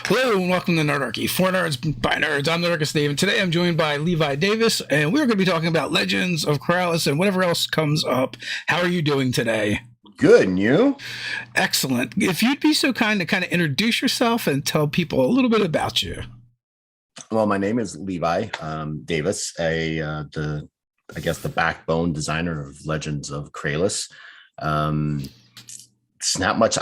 Hello and welcome to Nerdarchy. For nerds, by nerds. I'm Nerdarchy Dave, and today I'm joined by Levi Davis, and we're going to be talking about Legends of Kralis and whatever else comes up. How are you doing today? Good, and you? Excellent. If you'd be so kind to kind of introduce yourself and tell people a little bit about you. Well, my name is Levi Davis, I guess the backbone designer of Legends of Kralis. It's not much.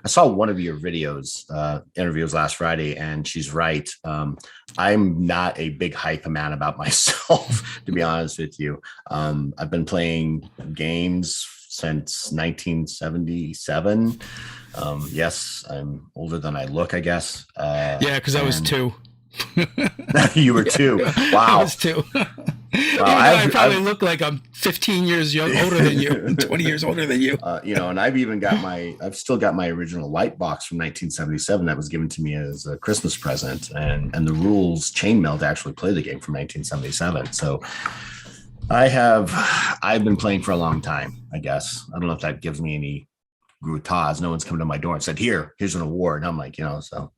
I saw one of your interviews last Friday, and she's right. I'm not a big hype man about myself, to be honest with you. I've been playing games since 1977. Yes, I'm older than I look, I guess. Yeah, because I was two. You were two. Wow. I was two. I probably look like I'm 15 years older than you, 20 years older than you. And I've still got my original light box from 1977 that was given to me as a Christmas present, and the rules chainmail to actually play the game from 1977. So I've been playing for a long time, I guess. I don't know if that gives me any gravitas. No one's come to my door and said, here's an award. And I'm like, so.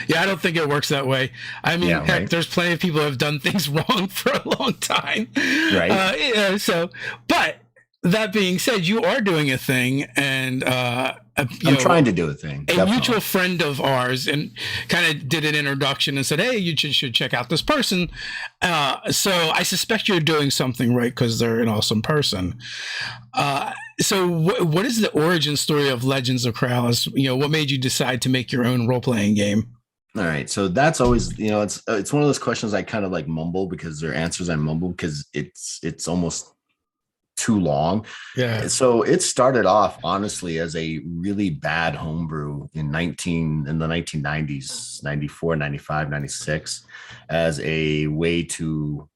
Yeah, I don't think it works that way. I mean, heck, right? There's plenty of people who have done things wrong for a long time. Right. But that being said, you are doing a thing, and I'm trying to do a thing. A mutual friend of ours, and kind of did an introduction and said, "Hey, you should check out this person." So I suspect you're doing something right because they're an awesome person. So what is the origin story of Legends of Kralis? What made you decide to make your own role-playing game? All right. So that's always, it's one of those questions I kind of like mumble because they're answers I mumble because it's almost too long. Yeah. So it started off honestly as a really bad homebrew in the 1990s, 94, 95, 96, as a way to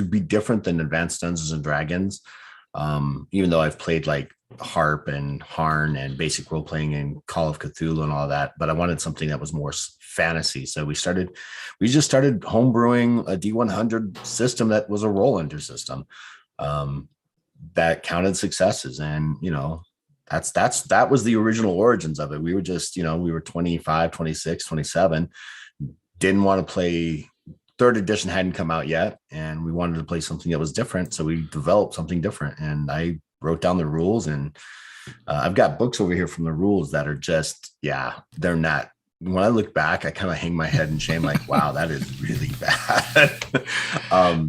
be different than Advanced Dungeons and Dragons. Even though I've played like Harp and Harn and basic role playing and Call of Cthulhu and all that, but I wanted something that was more fantasy. So we just started homebrewing a D100 system that was a roll enter system that counted successes. And, that was the original origins of it. We were just, we were 25, 26, 27, didn't want to play. Third edition hadn't come out yet, and we wanted to play something that was different. So we developed something different, and I wrote down the rules, and I've got books over here from the rules that are just, they're not. When I look back, I kind of hang my head in shame, like, wow, that is really bad.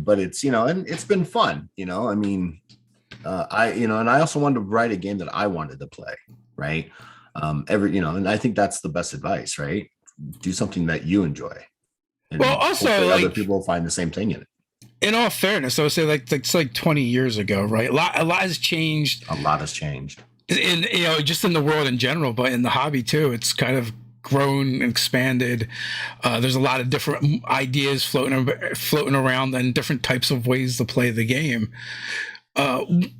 But it's, and it's been fun, I mean, and I also wanted to write a game that I wanted to play, right? And I think that's the best advice, right? Do something that you enjoy. And well, also other people find the same thing in it. In all fairness, I would say it's like 20 years ago, right? A lot has changed. A lot has changed. In just in the world in general, but in the hobby too, it's kind of grown and expanded. There's a lot of different ideas floating around and different types of ways to play the game. Do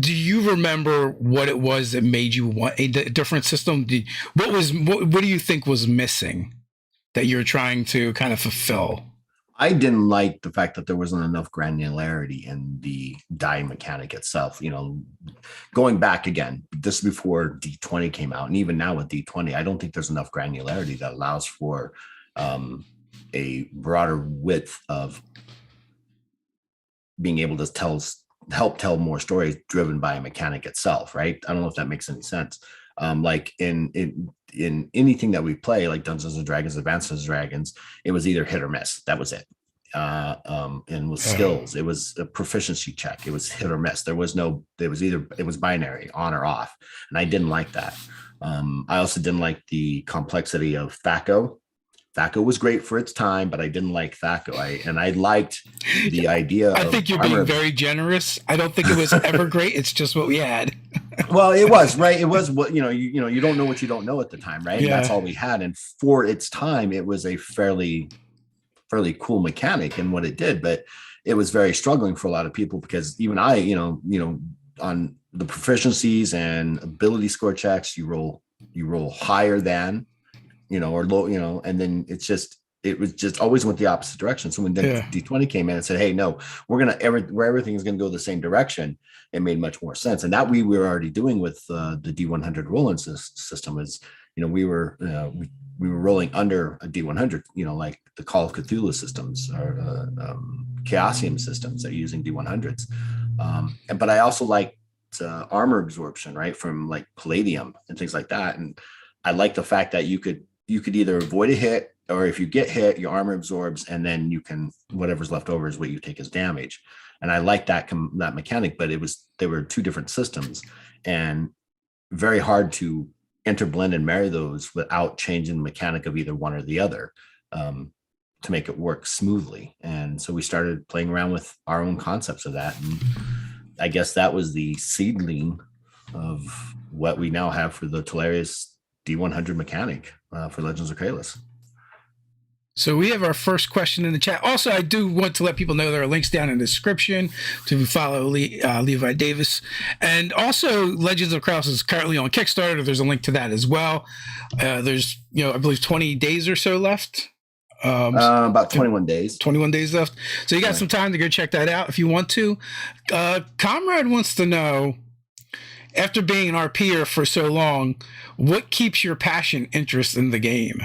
you remember what it was that made you want a different system? What do you think was missing that you're trying to kind of fulfill? I didn't like the fact that there wasn't enough granularity in the die mechanic itself. Going back again, this is before D20 came out, and even now with D20, I don't think there's enough granularity that allows for a broader width of being able to help tell more stories driven by a mechanic itself, right? I don't know if that makes any sense. Like in anything that we play, like Dungeons and Dragons, Advanced Dungeons and Dragons, it was either hit or miss. That was it. And with skills, it was a proficiency check. It was hit or miss. It was binary, on or off. And I didn't like that. I also didn't like the complexity of THAC0. THAC0 was great for its time, but I didn't like THAC0. I liked the idea. I think you're being very generous. I don't think it was ever great. It's just what we had. Well, it was, right. It was what, you don't know what you don't know at the time. Right. Yeah. And that's all we had. And for its time, it was a fairly cool mechanic in what it did, but it was very struggling for a lot of people because even I, on the proficiencies and ability score checks, you roll higher than, or low, and then it's just, it was just always went the opposite direction. So when Yeah. D20 came in and said, hey, no, where everything is going to go the same direction, it made much more sense. And that we were already doing with the D100 rolling system is, we were rolling under a D100, like the Call of Cthulhu systems or Chaosium systems that are using D100s. But I also like armor absorption, right, from like palladium and things like that. And I like the fact that you could either avoid a hit, or if you get hit, your armor absorbs, and then you can, whatever's left over is what you take as damage. And I like that mechanic, but they were two different systems and very hard to interblend and marry those without changing the mechanic of either one or the other, to make it work smoothly. And so we started playing around with our own concepts of that. And I guess that was the seedling of what we now have for the Tolarius D100 mechanic for Legends of Kralis. So we have our first question in the chat. Also, I do want to let people know there are links down in the description to follow Levi Davis. And also, Legends of Kralis is currently on Kickstarter. There's a link to that as well. There's, I believe 20 days or so left. About 21 days. 21 days left. So you got some time to go check that out if you want to. Comrade wants to know, after being an RPer for so long, what keeps your passion, interest in the game?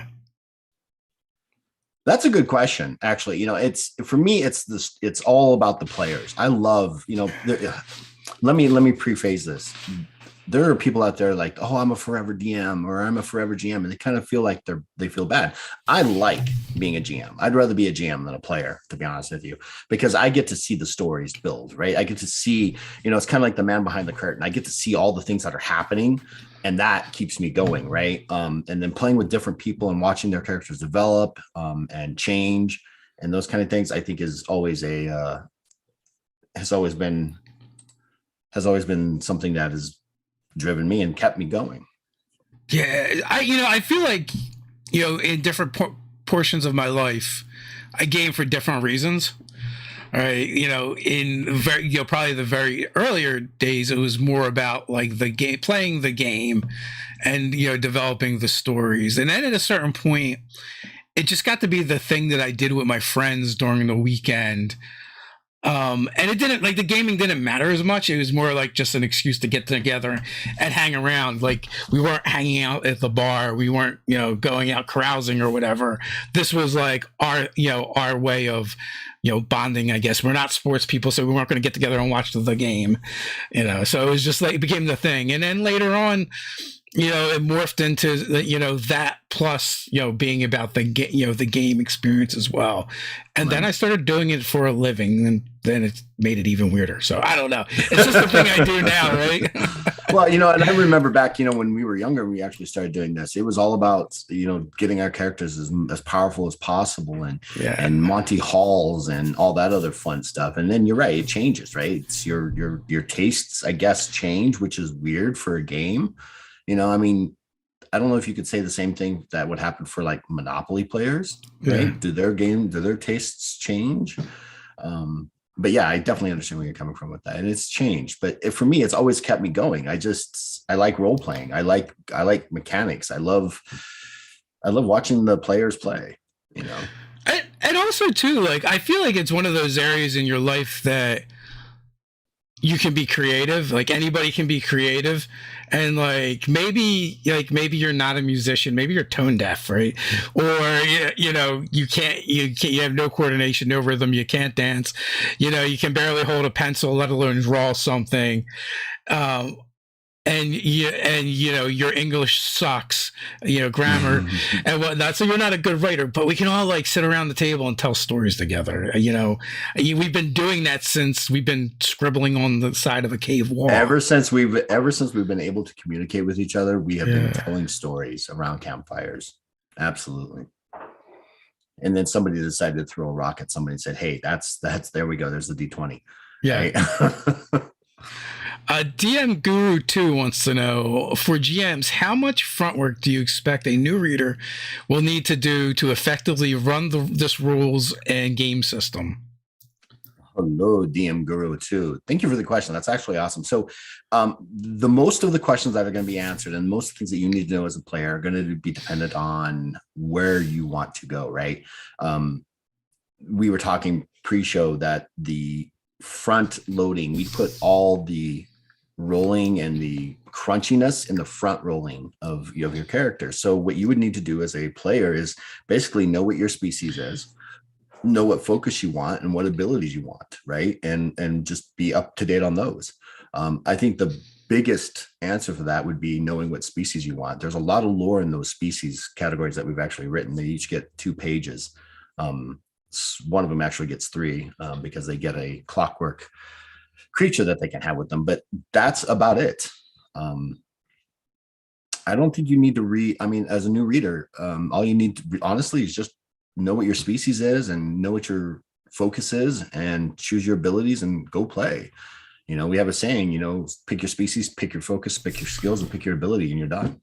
That's a good question, actually. It's, for me, it's all about the players. I love, let me preface this. There are people out there like, oh, I'm a forever DM or I'm a forever GM, and they kind of feel like they feel bad. I like being a GM. I'd rather be a GM than a player, to be honest with you, because I get to see the stories build, right? I get to see, it's kind of like the man behind the curtain. I get to see all the things that are happening, and that keeps me going, right? And then playing with different people and watching their characters develop and change and those kind of things, I think is always has always been something that has driven me and kept me going. Yeah, I feel like, in different portions of my life, I game for different reasons. All right, in probably the very earlier days, it was more about like the game, playing the game, and developing the stories. And then at a certain point, it just got to be the thing that I did with my friends during the weekend. And it didn't, like, the gaming didn't matter as much. It was more like just an excuse to get together and hang around. Like, we weren't hanging out at the bar. We weren't, going out carousing or whatever. This was like our way of, bonding, I guess. We're not sports people, so we weren't going to get together and watch the game, so it was just like, it became the thing. And then later on, it morphed into that plus, being about the game experience as well. And then I started doing it for a living, and then it made it even weirder. So I don't know. It's just the thing I do now, right? Well, and I remember back, when we were younger, we actually started doing this. It was all about, getting our characters as powerful as possible, and Monty Halls and all that other fun stuff. And then you're right, it changes, right? It's your tastes, I guess, change, which is weird for a game. I don't know if you could say the same thing that would happen for like Monopoly players, right? Yeah. Do their tastes change? But yeah, I definitely understand where you're coming from with that, and it's changed. But for me, it's always kept me going. I like role playing. I like mechanics. I love watching the players play. And also too, like, I feel like it's one of those areas in your life that you can be creative. Like, anybody can be creative. And maybe you're not a musician, maybe you're tone deaf, right? Or you have no coordination, no rhythm, you can't dance, you can barely hold a pencil, let alone draw something. And your English sucks, grammar and whatnot. So you're not a good writer, but we can all sit around the table and tell stories together. We've been doing that since we've been scribbling on the side of a cave wall. Ever since we've been able to communicate with each other, we have been telling stories around campfires. Absolutely. And then somebody decided to throw a rock at somebody and said, "Hey, that's there we go. There's the D20." Yeah. Right? DM Guru 2 wants to know, for GMs, how much front work do you expect a new reader will need to do to effectively run this rules and game system? Hello, DM Guru too. Thank you for the question. That's actually awesome. So, the most of the questions that are going to be answered, and most of the things that you need to know as a player, are going to be dependent on where you want to go. Right? We were talking pre-show that the front loading, we put all the rolling and the crunchiness in the front rolling of your character. So, what you would need to do as a player is basically know what your species is, know what focus you want and what abilities you want, right? And just be up to date on those. I think the biggest answer for that would be knowing what species you want. There's a lot of lore in those species categories that we've actually written. They each get 2 pages. One of them actually gets 3 because they get a clockwork creature that they can have with them, but that's about it. I don't think you need to read. I mean, as a new reader, all you need to honestly is just know what your species is and know what your focus is and choose your abilities and go play. We have a saying, pick your species, pick your focus, pick your skills, and pick your ability, and you're done.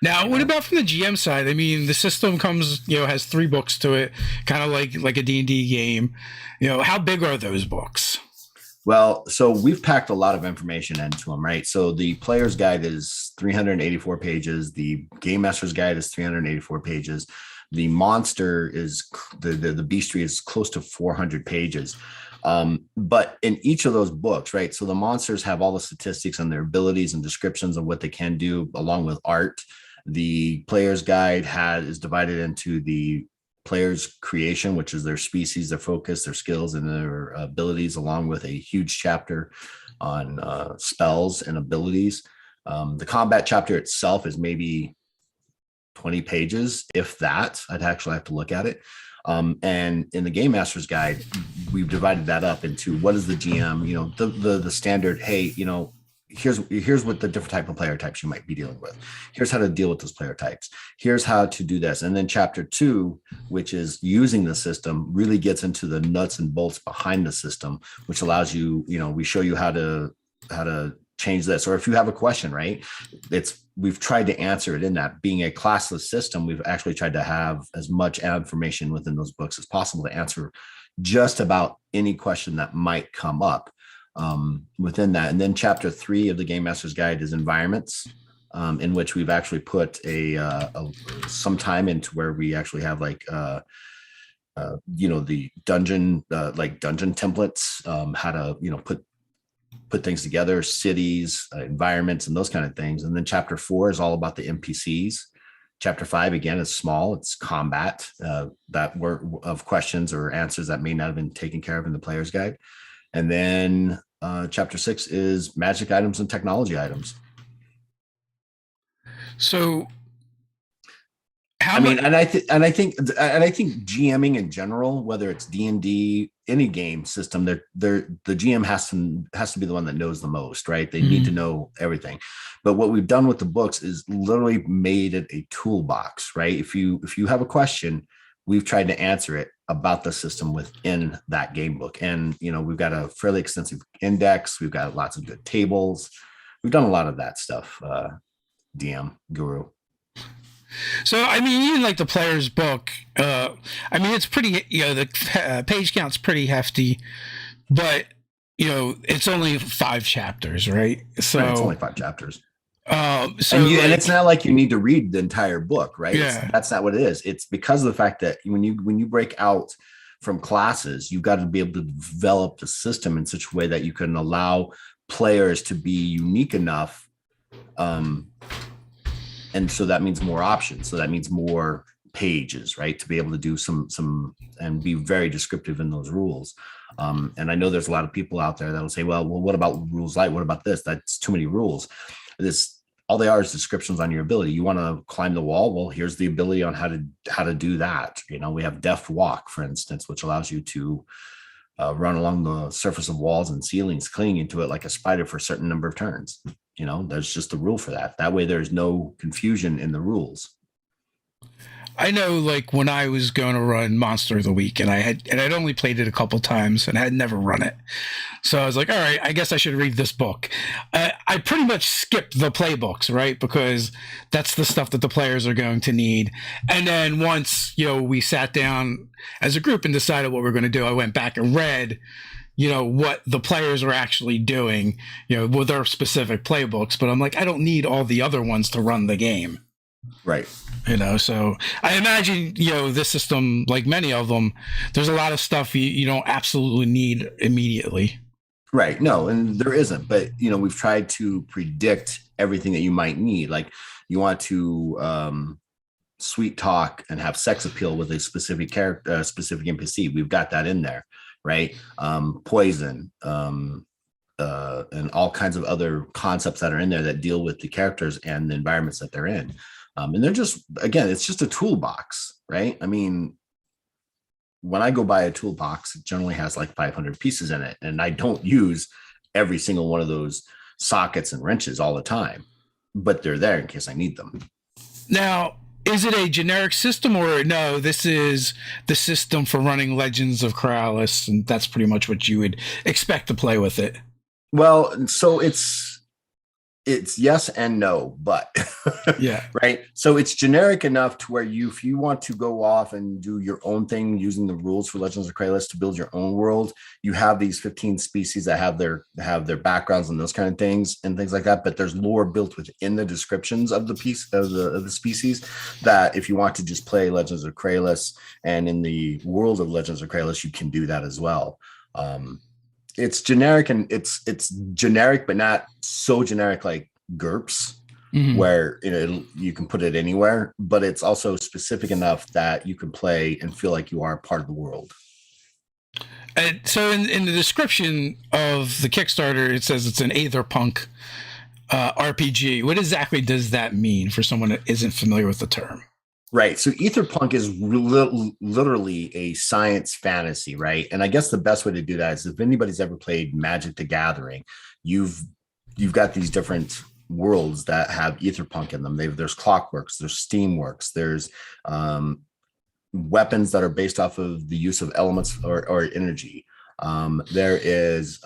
Now, what about from the GM side? I mean, the system comes, has 3 books to it, kind of like a D&D game. How big are those books? Well, so we've packed a lot of information into them, right? So the player's guide is 384 pages. The game master's guide is 384 pages. The monster is the bestiary is close to 400 pages. But in each of those books, right? So the monsters have all the statistics and their abilities and descriptions of what they can do, along with art. The player's guide is divided into the player's creation, which is their species, their focus, their skills, and their abilities, along with a huge chapter on spells and abilities. The combat chapter itself is maybe 20 pages, if that. I'd actually have to look at it. And in the Game Master's Guide, we've divided that up into what is the GM, the standard, hey, here's what the different type of player types you might be dealing with. Here's how to deal with those player types. Here's how to do this. And then chapter 2, which is using the system, really gets into the nuts and bolts behind the system, which allows you, we show you how to change this. Or if you have a question, right, we've tried to answer it in that. Being a classless system, we've actually tried to have as much information within those books as possible to answer just about any question that might come up within that. And then chapter 3 of the Game Master's Guide is environments, in which we've actually put some time into where we actually have the dungeon, dungeon templates, how to, put things together, cities, environments, and those kind of things. And then chapter 4 is all about the NPCs. Chapter 5, again, is small. It's combat that were of questions or answers that may not have been taken care of in the player's guide. And then chapter 6 is magic items and technology items. So, I think GMing in general, whether it's D&D, any game system, the GM has to be the one that knows the most, right? They need to know everything. But what we've done with the books is literally made it a toolbox, right? If you have a question, we've tried to answer it about the system within that game book. And, we've got a fairly extensive index. We've got lots of good tables. We've done a lot of that stuff, DM Guru. So, I mean, even like the player's book, it's pretty, the page count's pretty hefty, but, it's only 5 chapters, right? So right, it's only 5 chapters. And it's not like you need to read the entire book, right? Yeah. That's not what it is. It's because of the fact that when you break out from classes, you've got to be able to develop the system in such a way that you can allow players to be unique enough. And so that means more options. So that means more pages, right? To be able to do some and be very descriptive in those rules. And I know there's a lot of people out there that'll say, well, what about rules light? What about this? That's too many rules. All they are is descriptions on your ability. You want to climb the wall? Well, here's the ability on how to do that. We have deft walk, for instance, which allows you to run along the surface of walls and ceilings, clinging to it like a spider for a certain number of turns. There's just a rule for that. That way there's no confusion in the rules. I know, like, when I was going to run Monster of the Week, and I'd only played it a couple times, and I had never run it. So I was like, all right, I guess I should read this book. I pretty much skipped the playbooks, right? Because that's the stuff that the players are going to need. And then once, we sat down as a group and decided what we're going to do, I went back and read, what the players are actually doing, with their specific playbooks. But I'm like, I don't need all the other ones to run the game. Right. So I imagine, this system, like many of them, there's a lot of stuff you don't absolutely need immediately. Right. No, and there isn't. But, we've tried to predict everything that you might need. Like you want to sweet talk and have sex appeal with a specific character, specific NPC. We've got that in there. Right. Poison, and all kinds of other concepts that are in there that deal with the characters and the environments that they're in. And they're just, again, it's just a toolbox, right? I mean, when I go buy a toolbox, it generally has like 500 pieces in it. And I don't use every single one of those sockets and wrenches all the time, but they're there in case I need them. Now, is it a generic system, or no, this is the system for running Legends of Kralis, and that's pretty much what you would expect to play with it? Well, so it's yes and no, but yeah. Right. So it's generic enough to where if you want to go off and do your own thing using the rules for Legends of Kralis to build your own world, you have these 15 species that have their backgrounds and those kind of things and things like that. But there's lore built within the descriptions of the piece of the species that if you want to just play Legends of Kralis and in the world of Legends of Kralis, you can do that as well. It's generic, and it's generic, but not so generic like GURPS, where you can put it anywhere, but it's also specific enough that you can play and feel like you are part of the world. And so in the description of the Kickstarter, it says it's an Aetherpunk RPG. What exactly does that mean for someone that isn't familiar with the term? Right. So Aetherpunk is literally a science fantasy, right? And I guess the best way to do that is if anybody's ever played Magic the Gathering, you've got these different worlds that have Aetherpunk in them. There's clockworks, there's steamworks, there's weapons that are based off of the use of elements or energy. There is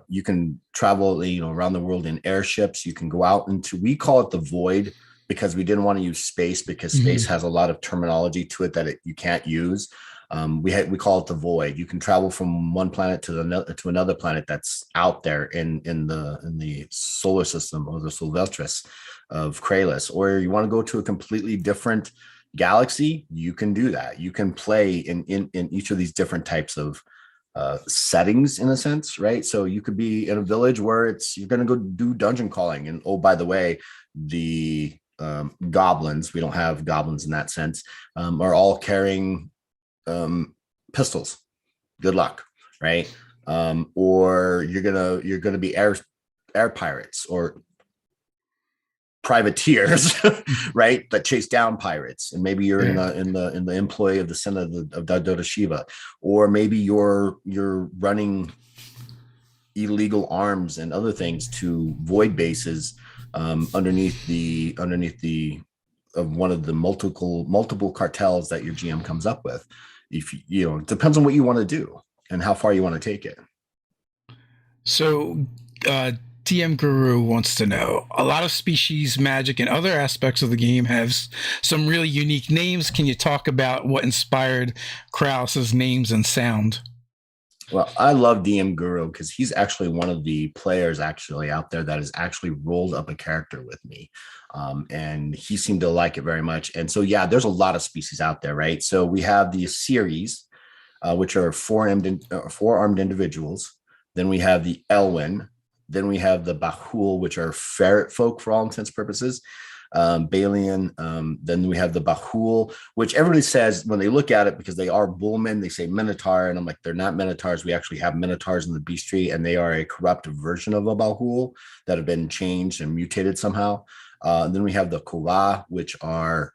you can travel, around the world in airships. You can go out into, we call it the void, because we didn't want to use space because space has a lot of terminology to it that you can't use. We call it the void. You can travel from one planet to another planet that's out there in the solar system or the Sylvestris of Kralis, or you want to go to a completely different galaxy. You can do that. You can play in each of these different types of settings, in a sense, right? So you could be in a village where you're going to go do dungeon crawling, and oh, by the way, the goblins, we don't have goblins in that sense, are all carrying pistols. Good luck, right? Or you're gonna be air pirates or privateers, right? That chase down pirates, and maybe you're in the employ of the Senate of Dodota Shiva, or maybe you're running illegal arms and other things to void bases underneath the of one of the multiple cartels that your GM comes up with. If it depends on what you want to do and how far you want to take it. So TM Guru wants to know, a lot of species, magic, and other aspects of the game have some really unique names. Can you talk about what inspired Kralis's names and sound? Well, I love DM Guru because he's actually one of the players actually out there that has actually rolled up a character with me. And he seemed to like it very much. And so, yeah, there's a lot of species out there, right? So we have the Series, which are four-armed individuals. Then we have the Elwyn. Then we have the Bahul, which are ferret folk for all intents and purposes. Balian. Then we have the Bahul, which everybody says when they look at it, because they are bullmen, they say Minotaur, and I'm like, they're not Minotaurs. We actually have Minotaurs in the bestiary, and they are a corrupted version of a Bahul that have been changed and mutated somehow. Then we have the Kura, which are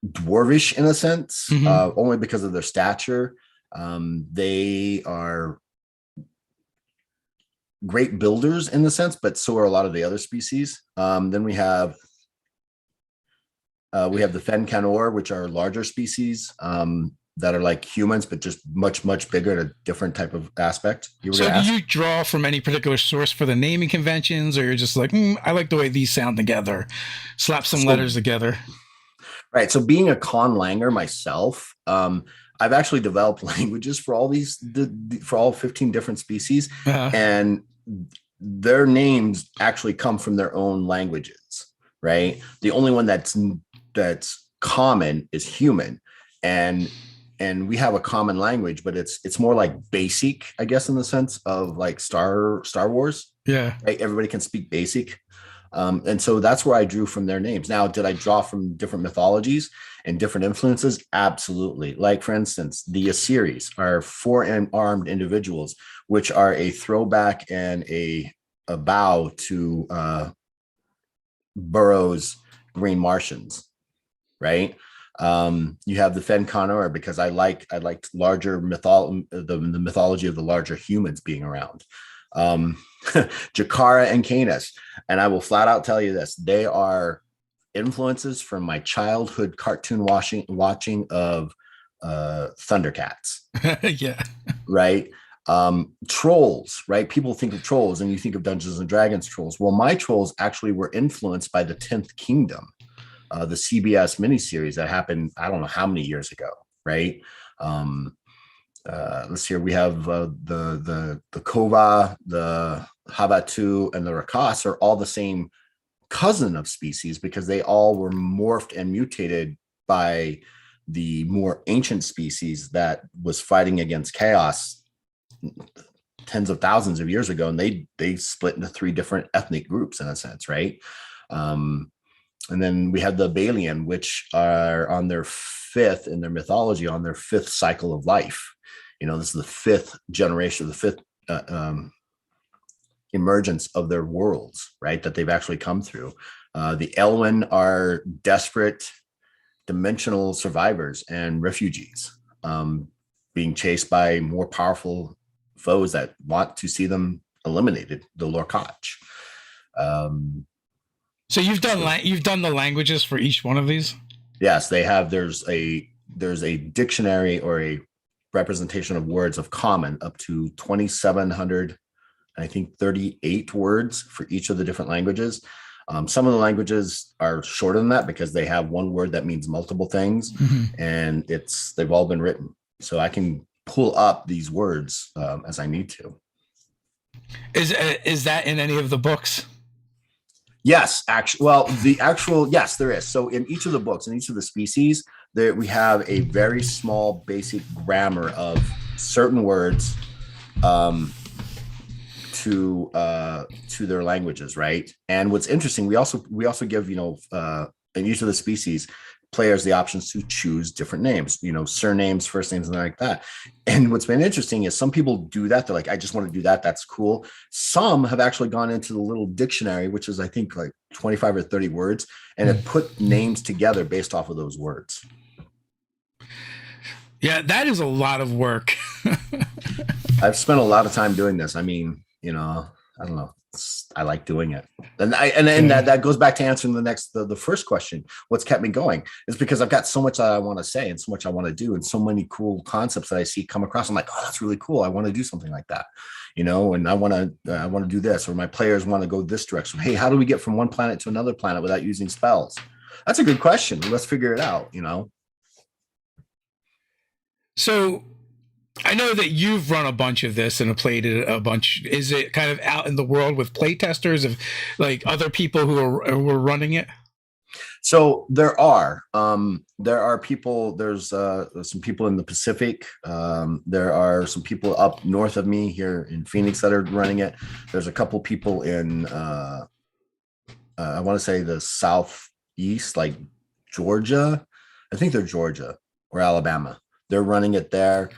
dwarvish in a sense, only because of their stature. They are great builders in the sense, but so are a lot of the other species. Then we have the Fencanor, which are larger species that are like humans, but just much, much bigger and a different type of aspect. So do you draw from any particular source for the naming conventions, or you're just like, I like the way these sound together, slap some letters together? Right. So being a conlanger myself, I I've actually developed languages for all for all 15 different species, and their names actually come from their own languages, right? The only one that's common is human, and we have a common language, but it's more like basic, I guess, in the sense of like Star Wars. Yeah. Right? Everybody can speak basic. And so that's where I drew from their names. Now, did I draw from different mythologies and different influences? Absolutely. Like, for instance, the Osiris are four-armed individuals, which are a throwback and a bow to Burroughs' Green Martians, right? You have the Fenconor, because I liked larger the mythology of the larger humans being around. Jakara and Canis, and I will flat out tell you this: they are influences from my childhood cartoon watching of Thundercats. Yeah. Right. Trolls, right? People think of trolls and you think of Dungeons and Dragons trolls. Well, my trolls actually were influenced by the 10th Kingdom, the CBS miniseries that happened, I don't know how many years ago, right? Let's see here. We have the Kova, the Havatu, and the Rakas are all the same cousin of species, because they all were morphed and mutated by the more ancient species that was fighting against chaos tens of thousands of years ago, and they split into three different ethnic groups in a sense, right? And then we have the Balian, which are on their fifth, in their mythology, on their fifth cycle of life. This is the fifth generation, the fifth emergence of their worlds, right? That they've actually come through. The Elwyn are desperate dimensional survivors and refugees, being chased by more powerful foes that want to see them eliminated, the Lorkach. So you've done the languages for each one of these? Yes, they have. There's a dictionary or a representation of words of common up to 2,700, I think 38 words for each of the different languages. Some of the languages are shorter than that because they have one word that means multiple things, and they've all been written. So I can pull up these words as I need to. Is that in any of the books? Yes, actually. Well, yes, there is. So in each of the books, in each of the species, we have a very small basic grammar of certain words to their languages, right? And what's interesting, we also give, in each of the species, players the options to choose different names, surnames, first names, and like that. And what's been interesting is some people do that. They're like, I just want to do that. That's cool. Some have actually gone into the little dictionary, which is, I think, like 25 or 30 words, and have put names together based off of those words. Yeah, that is a lot of work. I've spent a lot of time doing this. I mean, I don't know. I like doing it. And that goes back to answering the first question. What's kept me going is because I've got so much that I want to say and so much I want to do and so many cool concepts that I see come across. I'm like, oh, that's really cool. I want to do something like that, and I want to do this, or my players want to go this direction. Hey, how do we get from one planet to another planet without using spells? That's a good question. Let's figure it out, So I know that you've run a bunch of this and have played it a bunch. Is it kind of out in the world with play testers of like other people who are running it? So there are people. There's some people in the Pacific. There are some people up north of me here in Phoenix that are running it. There's a couple people in I want to say the southeast, like Georgia. I think they're Georgia or Alabama. They're running it there.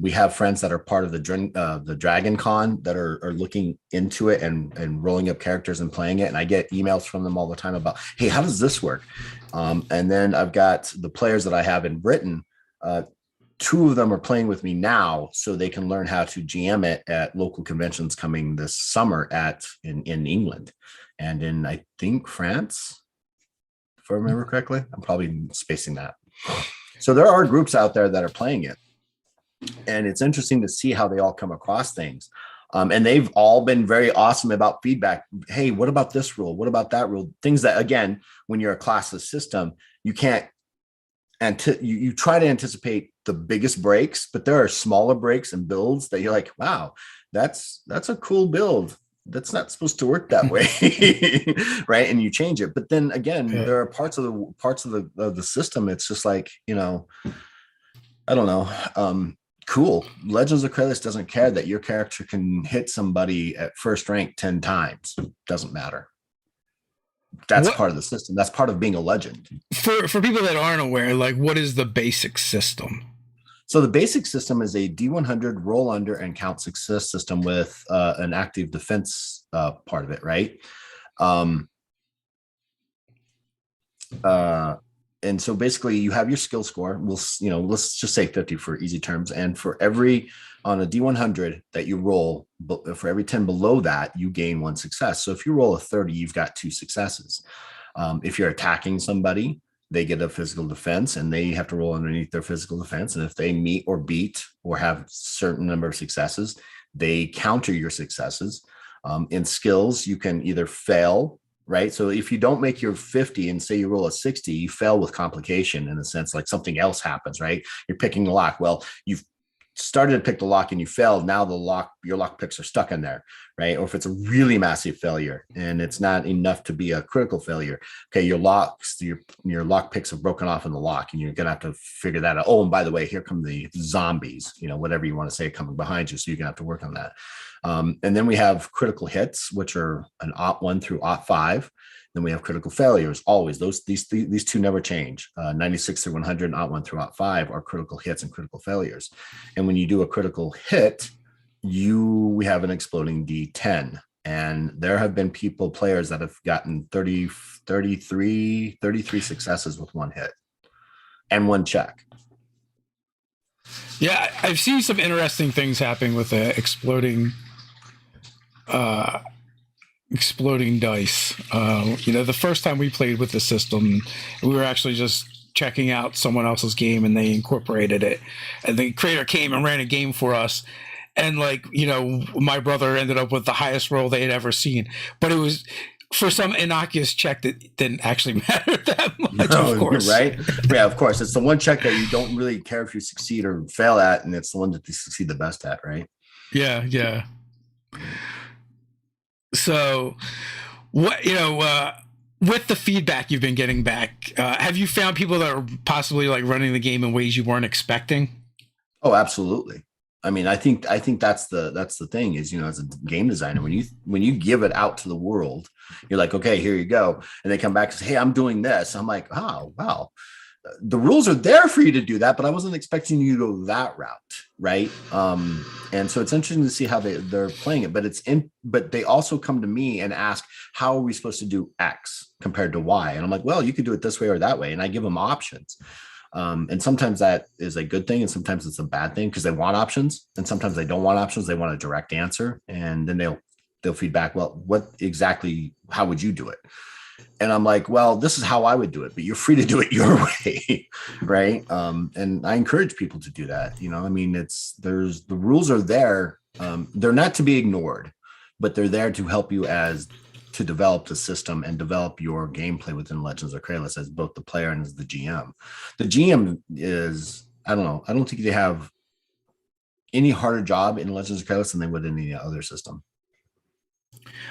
We have friends that are part of the Dragon Con that are looking into it and rolling up characters and playing it. And I get emails from them all the time about, hey, how does this work? And then I've got the players that I have in Britain. Two of them are playing with me now, so they can learn how to GM it at local conventions coming this summer in England and in, I think, France, if I remember correctly. I'm probably spacing that. So there are groups out there that are playing it. And it's interesting to see how they all come across things. And they've all been very awesome about feedback. Hey, what about this rule? What about that rule? Things that, again, when you're a classless system, you can't you try to anticipate the biggest breaks, but there are smaller breaks and builds that you're like, wow, that's a cool build. That's not supposed to work that way. Right. And you change it. But then again, Yeah. there are parts of the system. It's just like, I don't know. Cool. Legends of Kralis doesn't care that your character can hit somebody at first rank 10 times. Doesn't matter. That's What part of the system. That's part of being a legend. for people that aren't aware, like what is the basic system? So the basic system is a D100 roll under and count success system with an active defense part of it, right? Um, and so basically you have your skill score. Let's just say 50 for easy terms. And for every on a D100 that you roll, for every 10 below that, you gain 1 success. So if you roll a 30, you've got 2 successes. If you're attacking somebody, they get a physical defense and they have to roll underneath their physical defense. And if they meet or beat or have certain number of successes, they counter your successes. In skills, you can either fail, right? So if you don't make your 50 and say you roll a 60, you fail with complication in a sense, like something else happens, right? You're picking the lock. Well, you've started to pick the lock and you failed. Now your lock picks are stuck in there, right? Or if it's a really massive failure and it's not enough to be a critical failure, okay, your lock picks have broken off in the lock and you're gonna have to figure that out. Oh, and by the way, here come the zombies, whatever you want to say, coming behind you. So you're gonna have to work on that. And then we have critical hits, which are an OT 1 through OT 5. Then we have critical failures. Always these two never change. 96 through 100 and OT 1 through OT 5 are critical hits and critical failures. And when you do a critical hit, we have an exploding D10. And there have been players that have gotten 33 successes with 1 hit and 1 check. Yeah, I've seen some interesting things happening with the exploding dice. The first time we played with the system, we were actually just checking out someone else's game and they incorporated it. And the creator came and ran a game for us. And my brother ended up with the highest roll they had ever seen. But it was for some innocuous check that didn't actually matter that much, of course. Right? Yeah, of course. It's the one check that you don't really care if you succeed or fail at, and it's the one that you succeed the best at, right? Yeah. So, what with the feedback you've been getting back, have you found people that are possibly like running the game in ways you weren't expecting? Oh, absolutely. I mean, I think that's the thing is, as a game designer, when you give it out to the world, you're like, okay, here you go. And they come back and say, hey, I'm doing this. I'm like, oh, wow. The rules are there for you to do that, but I wasn't expecting you to go that route. Right. And so it's interesting to see how they're playing it, but they also come to me and ask, how are we supposed to do X compared to Y? And I'm like, well, you could do it this way or that way. And I give them options. And sometimes that is a good thing. And sometimes it's a bad thing because they want options. And sometimes they don't want options. They want a direct answer. And then they'll feedback, well, how would you do it? And I'm like, well, this is how I would do it, but you're free to do it your way. Right. And I encourage people to do that. I mean, the rules are there. They're not to be ignored, but they're there to help you to develop the system and develop your gameplay within Legends of Kralis as both the player and as the GM. The GM is, I don't know, I don't think they have any harder job in Legends of Kralis than they would in any other system.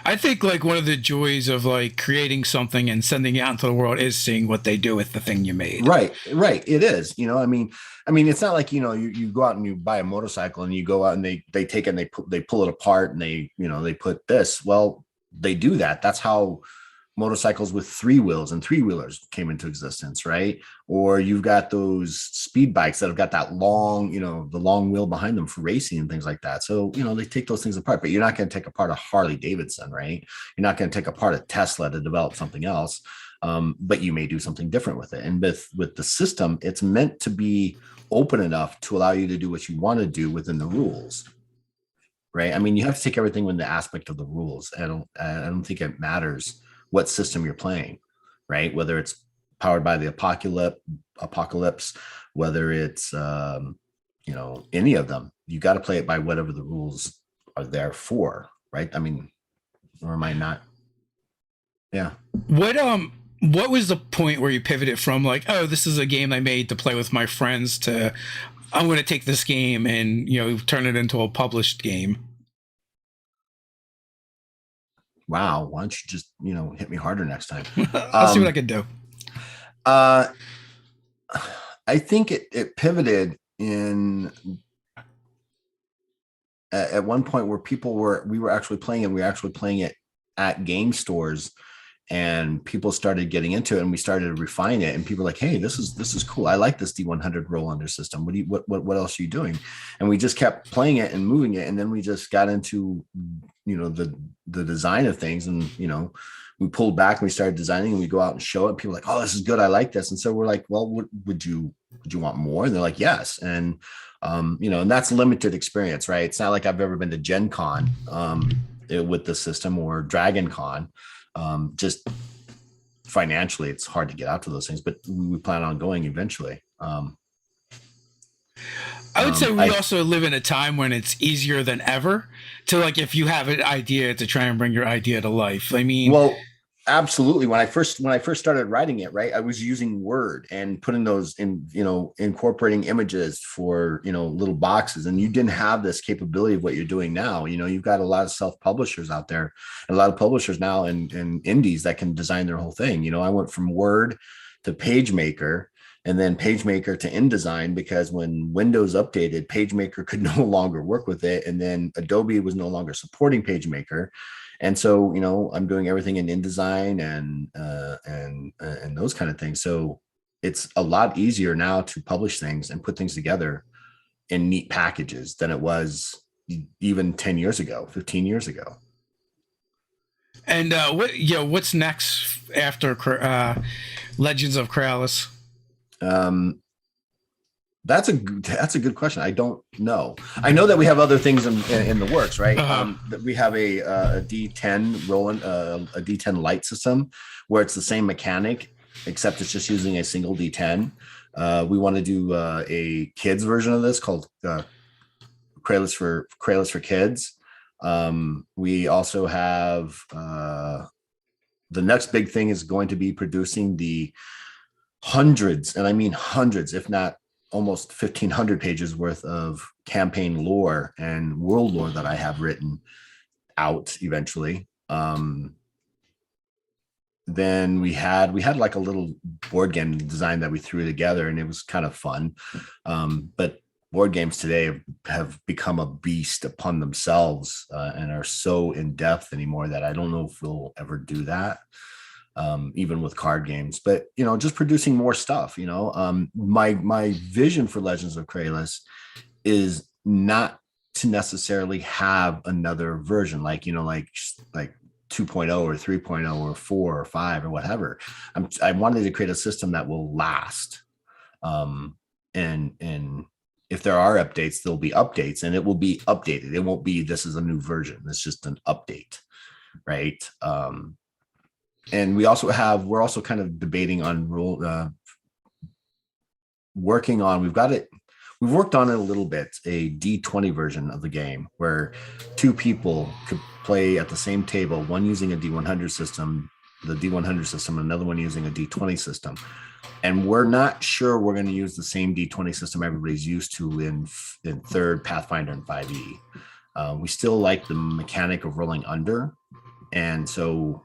I think like one of the joys of like creating something and sending it out into the world is seeing what they do with the thing you made. Right. It is. I mean, it's not like you go out and you buy a motorcycle and you go out and they take it and they pull it apart and they put this. Well, they do that. That's how motorcycles with 3 wheels and 3-wheelers came into existence, right? Or you've got those speed bikes that have got that long, the long wheel behind them for racing and things like that. So, they take those things apart, but you're not going to take apart a Harley Davidson, right? You're not going to take apart a Tesla to develop something else. But you may do something different with it. And with the system, it's meant to be open enough to allow you to do what you want to do within the rules. Right. I mean, you have to take everything in the aspect of the rules. I don't think it matters what system you're playing, right? Whether it's powered by the apocalypse, whether it's any of them, you got to play it by whatever the rules are there for, right? I mean, or am I not? Yeah. what was the point where you pivoted from like, oh, this is a game I made to play with my friends to I'm going to take this game and turn it into a published game? Wow, why don't you just hit me harder next time? I'll see what I can do. Uh, I think it pivoted in at one point where we were actually playing it. We were actually playing it at game stores, and people started getting into it, and we started to refine it. And people were like, "Hey, this is cool. I like this D100 roll under system. What else are you doing?" And we just kept playing it and moving it, and then we just got into the design of things, and we pulled back and we started designing, and we go out and show it. People are like, "Oh, this is good. I like this." And so we're like, "Well, would you want more?" And they're like, "Yes." And and that's limited experience, right? It's not like I've ever been to Gen Con with the system or Dragon Con. Just financially, it's hard to get out to those things, but we plan on going eventually. I would say we also live in a time when it's easier than ever to, like, if you have an idea, to try and bring your idea to life. I mean, well, absolutely. When I first started writing it, right, I was using Word and putting those in, incorporating images for, little boxes, and you didn't have this capability of what you're doing now. You've got a lot of self-publishers out there, and a lot of publishers now and indies that can design their whole thing. I went from Word to PageMaker, and then PageMaker to InDesign, because when Windows updated, PageMaker could no longer work with it, and then Adobe was no longer supporting PageMaker. And so, I'm doing everything in InDesign and those kind of things. So it's a lot easier now to publish things and put things together in neat packages than it was even 10 years ago, 15 years ago. And what's next after Legends of Kralis? That's a good question. I don't know. I know that we have other things in the works, right? That we have a D10 rolling a D10 light system where it's the same mechanic, except it's just using a single D10. We want to do a kids version of this called Kralis for Kids. We also have the next big thing is going to be producing the hundreds, and I mean hundreds, if not almost 1,500 pages worth of campaign lore and world lore that I have written out eventually. Then we had like a little board game design that we threw together, and it was kind of fun. But board games today have become a beast upon themselves and are so in depth anymore that I don't know if we'll ever do that. Even with card games, but just producing more stuff. My vision for Legends of Kralis is not to necessarily have another version like 2.0 or 3.0 or 4 or 5 or whatever. I wanted to create a system that will last, and if there are updates, there'll be updates, and it will be updated. It won't be this is a new version. It's just an update, right? And we're also kind of debating on working on, we've worked on it a little bit, a D20 version of the game where two people could play at the same table, one using a D100 system, another one using a D20 system. And we're not sure we're going to use the same D20 system everybody's used to in third Pathfinder and 5e. We still like the mechanic of rolling under. And so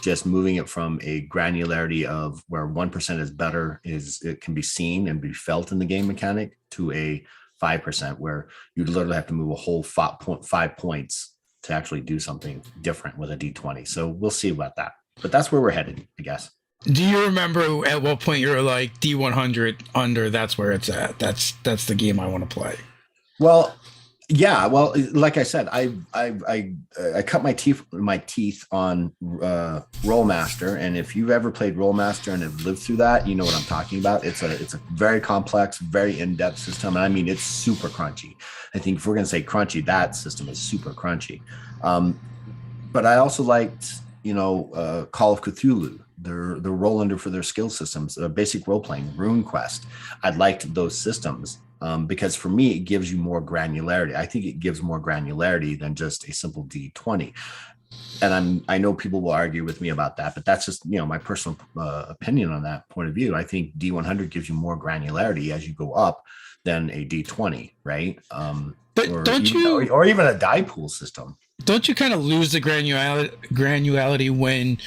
just moving it from a granularity of where 1% is better, it can be seen and be felt in the game mechanic, to a 5% where you literally have to move a whole 5 points to actually do something different with a D20. So we'll see about that, but that's where we're headed, I guess. Do you remember at what point you were like, D100 under, that's where it's at? That's the game I want to play. Well, yeah. Well, like I said, I cut my teeth on Rollmaster, and if you've ever played Rollmaster and have lived through that, you know what I'm talking about. It's a very complex, very in-depth system, and I mean it's super crunchy. I think if we're gonna say crunchy, that system is super crunchy. But I also liked, Call of Cthulhu, the roll under for their skill systems, basic role playing, RuneQuest. I liked those systems. Because for me, it gives you more granularity. I think it gives more granularity than just a simple D20. and I know people will argue with me about that, but that's just, my personal opinion on that point of view. I think D100 gives you more granularity as you go up than a D20, right? But Or even a die pool system. Don't you kind of lose the granularity when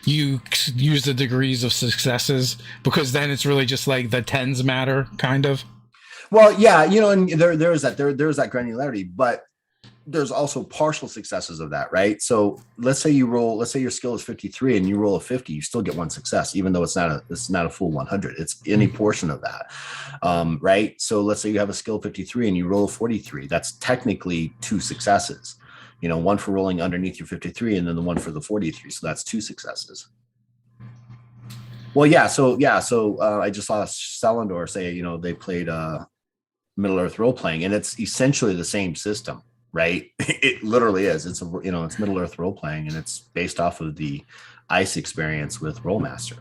you use the degrees of successes, because then it's really just like the tens matter, kind of. Well, yeah, and there's that granularity, but there's also partial successes of that, right? So let's say your skill is 53 and you roll a 50, you still get one success, even though it's not a full 100. It's any portion of that, right? So let's say you have a skill 53 and you roll a 43. That's technically two successes. One for rolling underneath your 53, and then the one for the 43. So that's two successes. Well, yeah. So I just saw Selendor say, they played Middle Earth role playing, and it's essentially the same system. Right, it literally is. It's it's Middle Earth role playing, and it's based off of the ICE experience with Rollmaster.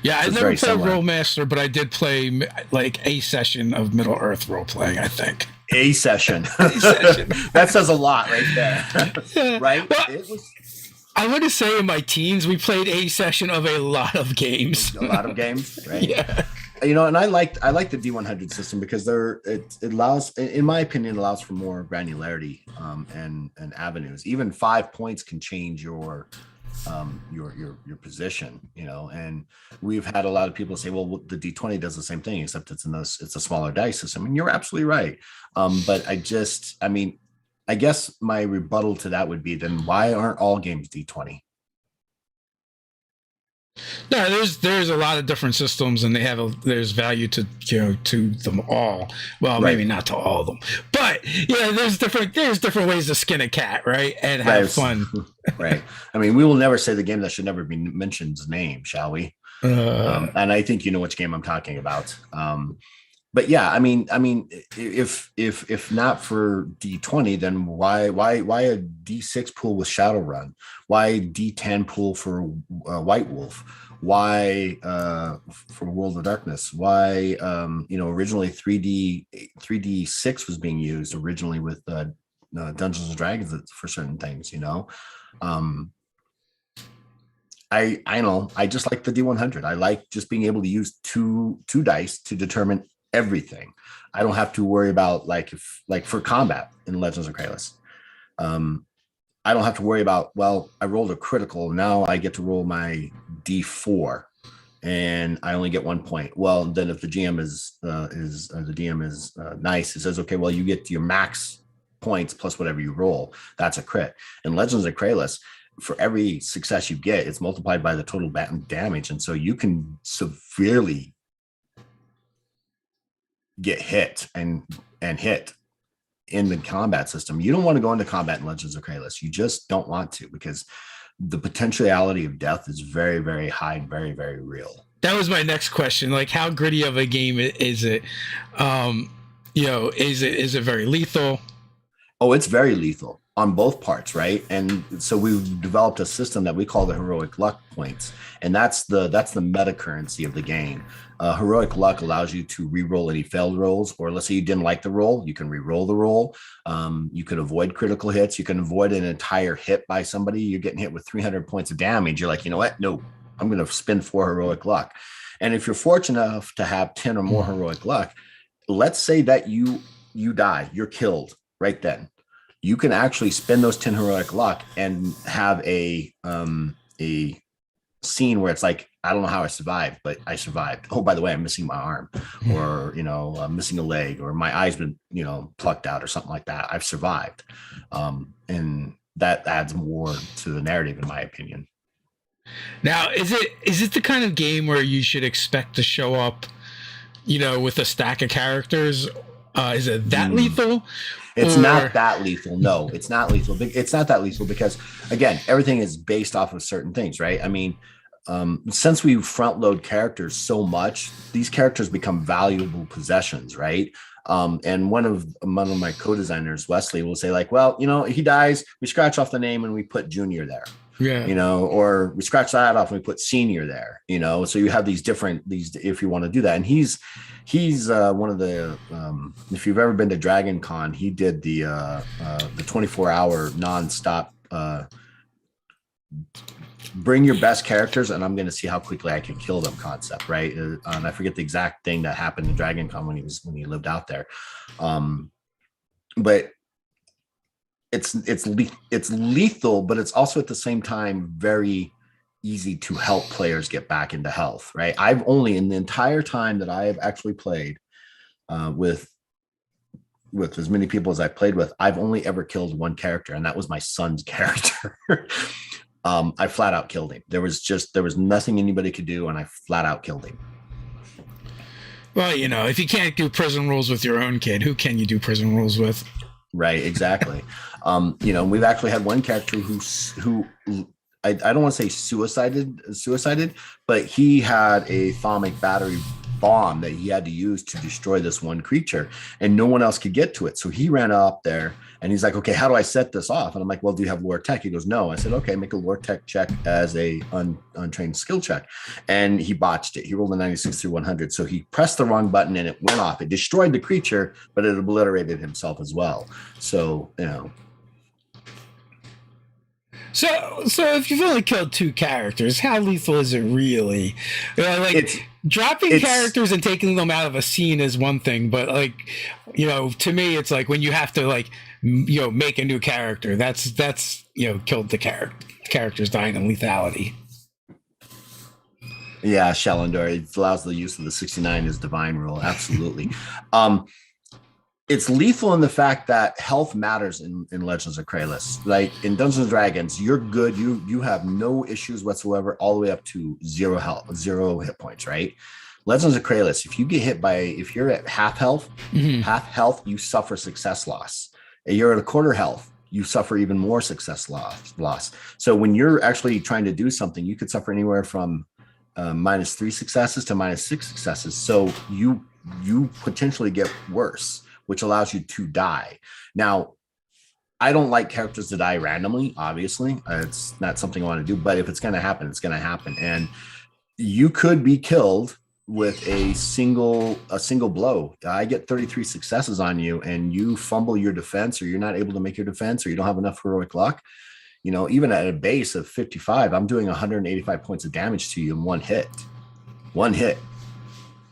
Yeah, I never played Rollmaster, but I did play like a session of Middle Earth role playing. I think a session. That says a lot, right there. Right? Well, it was. I want to say in my teens we played a session of a lot of games. A lot of games, right? Yeah. And I like the D100 system because it allows, in my opinion, allows for more granularity and avenues. Even 5 points can change your position, and we've had a lot of people say, well, the D20 does the same thing, except it's a smaller dice system. And you're absolutely right. But I guess my rebuttal to that would be, then why aren't all games D20? No, there's a lot of different systems, and there's value to them all. Well, right. Maybe not to all of them, but there's different ways to skin a cat, right, and have fun. Right. I mean, we will never say the game that should never be mentioned's name, shall we? And I think you know which game I'm talking about. But yeah, I mean, if not for D20, then why a D6 pool with Shadowrun? Why D10 pool for White Wolf? Why for World of Darkness? Why originally 3D6 was being used originally with Dungeons and Dragons for certain things. I know I just like the D100. I like just being able to use two dice to determine everything. I don't have to worry about like for combat in Legends of Kralis. I don't have to worry about, well, I rolled a critical. Now I get to roll my D4 and I only get 1 point. Well, then if the GM is nice, it says, okay, well, you get your max points plus whatever you roll. That's a crit. In Legends of Kralis, for every success you get, it's multiplied by the total damage. And so you can severely get hit and hit in the combat system. You don't want to go into combat in Legends of Kralis. You just don't want to, because the potentiality of death is very, very high and very, very real. That was my next question. Like, how gritty of a game is it? Is it very lethal? Oh, it's very lethal on both parts, right? And so we've developed a system that we call the heroic luck points, and that's the meta currency of the game. Heroic luck allows you to re-roll any failed rolls, or let's say you didn't like the roll, you can re-roll the roll. You can avoid critical hits. You can avoid an entire hit by somebody. You're getting hit with 300 points of damage. You're like, you know what? No, I'm going to spend 4 heroic luck. And if you're fortunate enough to have 10 or more heroic luck, let's say that you die, you're killed right then. You can actually spend those 10 heroic luck and have a scene where it's like, I don't know how I survived, but I survived. Oh, by the way, I'm missing my arm, or I'm missing a leg, or my eye's been plucked out, or something like that. I've survived, and that adds more to the narrative, in my opinion. Now, is it the kind of game where you should expect to show up, with a stack of characters? Is it that lethal? It's not that lethal. No, it's not lethal. It's not that lethal because, again, everything is based off of certain things, right? I mean, since we front load characters so much, these characters become valuable possessions, right? And one of my co-designers, Wesley, will say like, well, he dies, we scratch off the name and we put Junior there. Yeah. Or we scratch that off and we put Senior there, so you have these if you want to do that. And he's one of the, if you've ever been to Dragon Con, he did the 24-hour nonstop bring your best characters and I'm going to see how quickly I can kill them concept, right? And I forget the exact thing that happened in Dragon Con when he lived out there. But it's lethal, but it's also at the same time very easy to help players get back into health, right? I've only, in the entire time that I have actually played with as many people as I played with, I've only ever killed one character, and that was my son's character. I flat out killed him. There was nothing anybody could do, and I flat out killed him. Well, if you can't do prison rules with your own kid, who can you do prison rules with? Right, exactly. We've actually had one character who I don't want to say suicided, but he had a atomic battery bomb that he had to use to destroy this one creature, and no one else could get to it. So he ran up there and he's like, okay, how do I set this off? And I'm like, well, do you have lore tech? He goes, no. I said, okay, make a lore tech check as a untrained skill check. And he botched it. He rolled a 96 through 100. So he pressed the wrong button and it went off. It destroyed the creature, but it obliterated himself as well. So, So if you've only killed 2 characters, how lethal is it really? Dropping characters and taking them out of a scene is one thing, but to me, it's like when you have to make a new character, that's killed the characters dying in lethality. Yeah, Shallandor, it allows the use of the 69 as divine rule. Absolutely. It's lethal in the fact that health matters in Legends of Kralis. Like in Dungeons and Dragons, you're good. You have no issues whatsoever, all the way up to 0 hit points, right? Legends of Kralis, if you're at half health, you suffer success loss. If you're at a quarter health, you suffer even more success loss. So when you're actually trying to do something, you could suffer anywhere from -3 successes to -6 successes. So you potentially get worse, which allows you to die. Now, I don't like characters to die randomly, obviously. It's not something I want to do, but if it's going to happen, it's going to happen. And you could be killed with a single blow. I get 33 successes on you and you fumble your defense, or you're not able to make your defense, or you don't have enough heroic luck. Even at a base of 55, I'm doing 185 points of damage to you in one hit.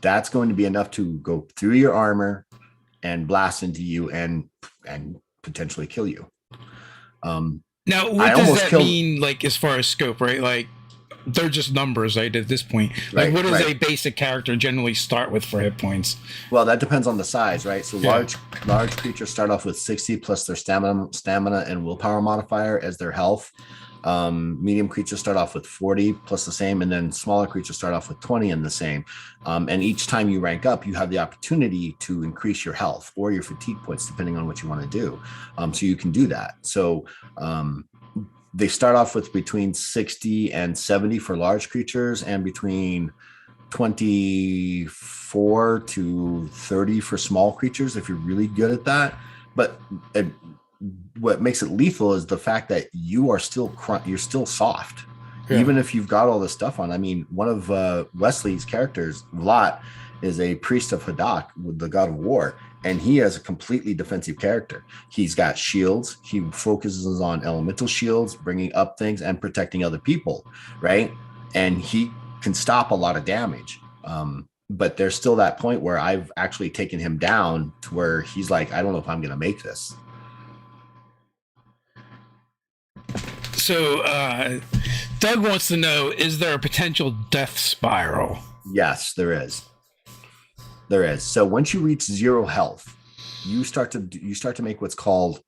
That's going to be enough to go through your armor and blast into you and potentially kill you. Now, what does that mean, as far as scope, right? They're just numbers, right, at this point. What does a basic character generally start with for hit points? Well, that depends on the size, right? So large creatures start off with 60 plus their stamina and willpower modifier as their health. Medium creatures start off with 40 plus the same, and then smaller creatures start off with 20 and the same. And each time you rank up, you have the opportunity to increase your health or your fatigue points, depending on what you want to do. So you can do that. So they start off with between 60 and 70 for large creatures, and between 24 to 30 for small creatures if you're really good at that. But what makes it lethal is the fact that you're still soft, even if you've got all this stuff on. I mean, one of Wesley's characters, Vlad, is a priest of Hadak, with the god of war, and he has a completely defensive character. He's got shields. He focuses on elemental shields, bringing up things and protecting other people, right? And he can stop a lot of damage. But there's still that point where I've actually taken him down to where he's like, I don't know if I'm going to make this. So Doug wants to know, is there a potential death spiral? Yes, there is. So once you reach 0 health, you start to make what's called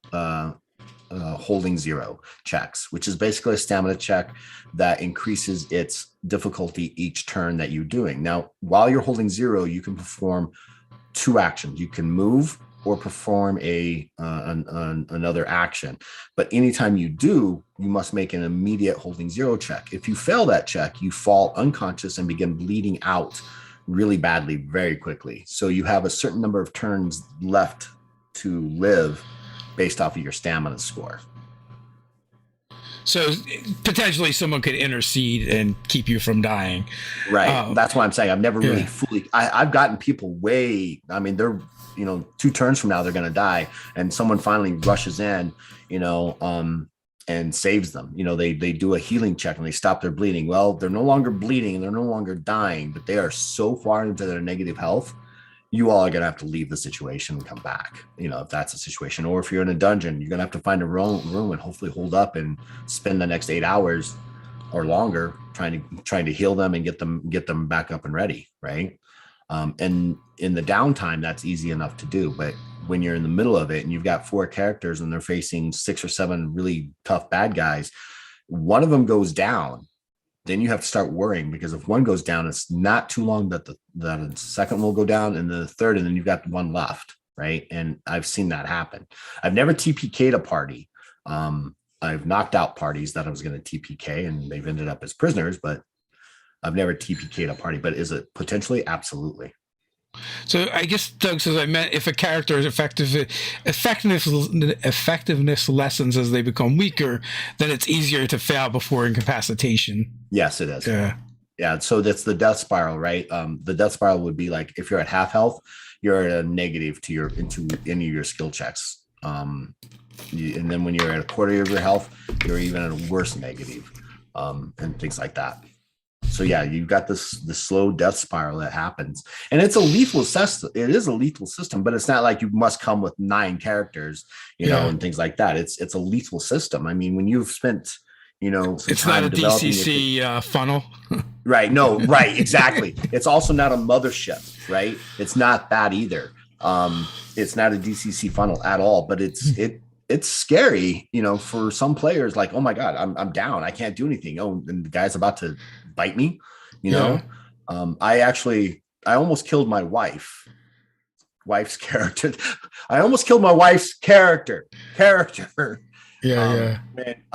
holding 0 checks, which is basically a stamina check that increases its difficulty each turn that you're doing. Now, while you're holding 0, you can perform 2 actions. You can move or perform another action. But anytime you do, you must make an immediate holding 0 check. If you fail that check, you fall unconscious and begin bleeding out really badly very quickly. So you have a certain number of turns left to live based off of your stamina score. So potentially someone could intercede and keep you from dying. Right. That's what I'm saying. I've never really fully, I've gotten people they're, 2 turns from now, they're going to die. And someone finally rushes in, and saves them. They do a healing check and they stop their bleeding. Well, they're no longer bleeding and they're no longer dying, but they are so far into their negative health. You all are going to have to leave the situation and come back, if that's a situation. Or if you're in a dungeon, you're going to have to find a room and hopefully hold up and spend the next 8 hours or longer trying to heal them and get them back up and ready, right? And in the downtime, that's easy enough to do. But when you're in the middle of it and you've got 4 characters and they're facing 6 or 7 really tough bad guys, one of them goes down, then you have to start worrying, because if one goes down, it's not too long that the second will go down and the third, and then you've got one left, right? And I've seen that happen. I've never TPK'd a party. I've knocked out parties that I was going to TPK and they've ended up as prisoners, but I've never TPK'd a party. But is it potentially? Absolutely. So I guess Doug says, I meant if a character is effectiveness lessens as they become weaker, then it's easier to fail before incapacitation. Yes, it is. Yeah. So that's the death spiral, right? The death spiral would be like if you're at half health, you're at a negative into any of your skill checks. And then when you're at a quarter of your health, you're even at a worse negative, and things like that. So yeah, you've got this slow death spiral that happens, and it's a lethal system. It is a lethal system, but it's not like you must come with 9 characters, and things like that. It's a lethal system. I mean, when you've spent, some it's time not a DCC funnel, right? No, right, exactly. It's also not a mothership, right? It's not that either. It's not a DCC funnel at all, but it's scary, for some players. Like, oh my God, I'm down. I can't do anything. Oh, and the guy's about to bite me, I almost killed my wife's character. I almost killed my wife's character. Man,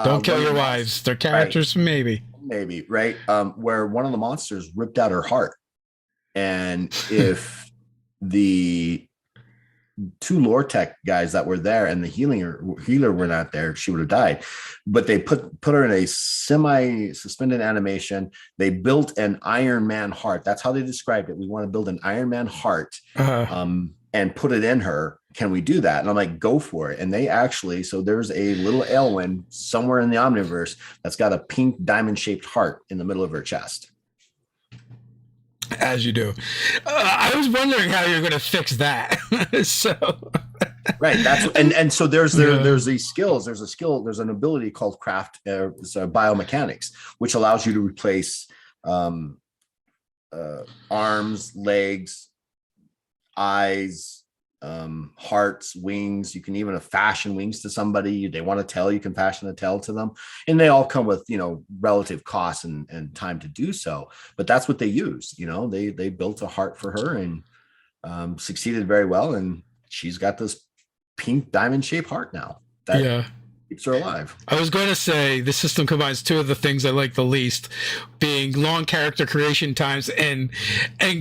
don't kill your wives. They're characters, right? Maybe, right? Where one of the monsters ripped out her heart, and if the 2 lore tech guys that were there and the healer were not there, she would have died. But they put her in a semi-suspended animation. They built an Iron Man heart. That's how they described it. We want to build an Iron Man heart, and put it in her. Can we do that? And I'm like, go for it. And they actually, so there's a little Elwyn somewhere in the Omniverse that's got a pink diamond-shaped heart in the middle of her chest. As you do. I was wondering how you're going to fix that. So right, that's and so there's these skills. There's an ability called craft, biomechanics, which allows you to replace arms, legs, eyes, hearts, wings. You can even fashion wings to somebody. They want a tail, you can fashion a tail to them, and they all come with relative costs and time to do so. But that's what they used. They built a heart for her and succeeded very well, and she's got this pink diamond shaped heart now that keeps her alive. I was going to say the system combines 2 of the things I like the least, being long character creation times and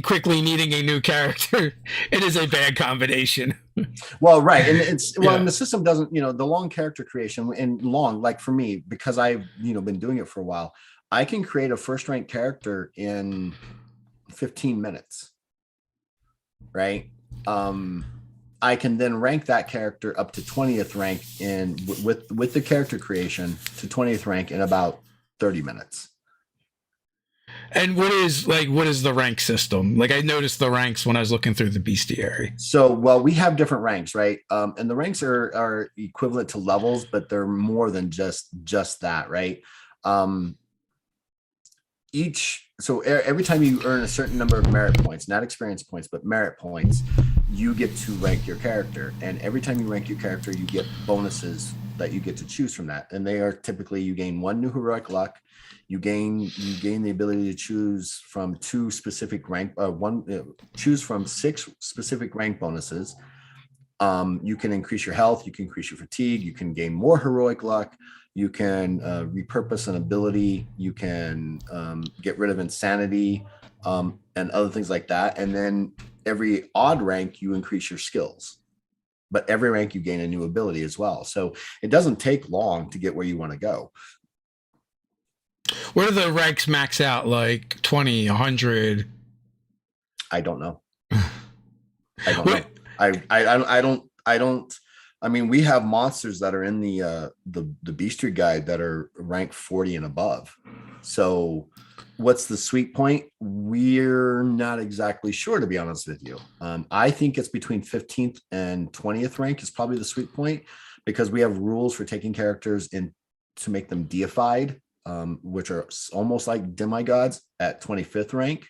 quickly needing a new character. It is a bad combination. Well, right. And and the system doesn't, the long character creation and like for me, because I've, been doing it for a while, I can create a first rank character in 15 minutes. Right. I can then rank that character up to 20th rank with the character creation to 20th rank in about 30 minutes. And what is the rank system? Like, I noticed the ranks when I was looking through the bestiary. So, well, we have different ranks, right? And the ranks are equivalent to levels, but they're more than just that, right? Every time you earn a certain number of merit points, not experience points, but merit points, you get to rank your character. And every time you rank your character, you get bonuses that you get to choose from that. And they are typically, you gain 1 new heroic luck. You gain the ability to choose from 2 specific rank, choose from 6 specific rank bonuses. You can increase your health, you can increase your fatigue, you can gain more heroic luck, you can repurpose an ability, you can get rid of insanity, and other things like that. And then every odd rank, you increase your skills. But every rank, you gain a new ability as well. So it doesn't take long to get where you want to go. Where do the ranks max out? Like 20, 100? I don't know. I don't know. I don't I mean, we have monsters that are in the bestiary guide that are ranked 40 and above. So what's the sweet point? We're not exactly sure, to be honest with you. I think it's between 15th and 20th rank is probably the sweet point, because we have rules for taking characters in to make them deified, which are almost like demigods at 25th rank.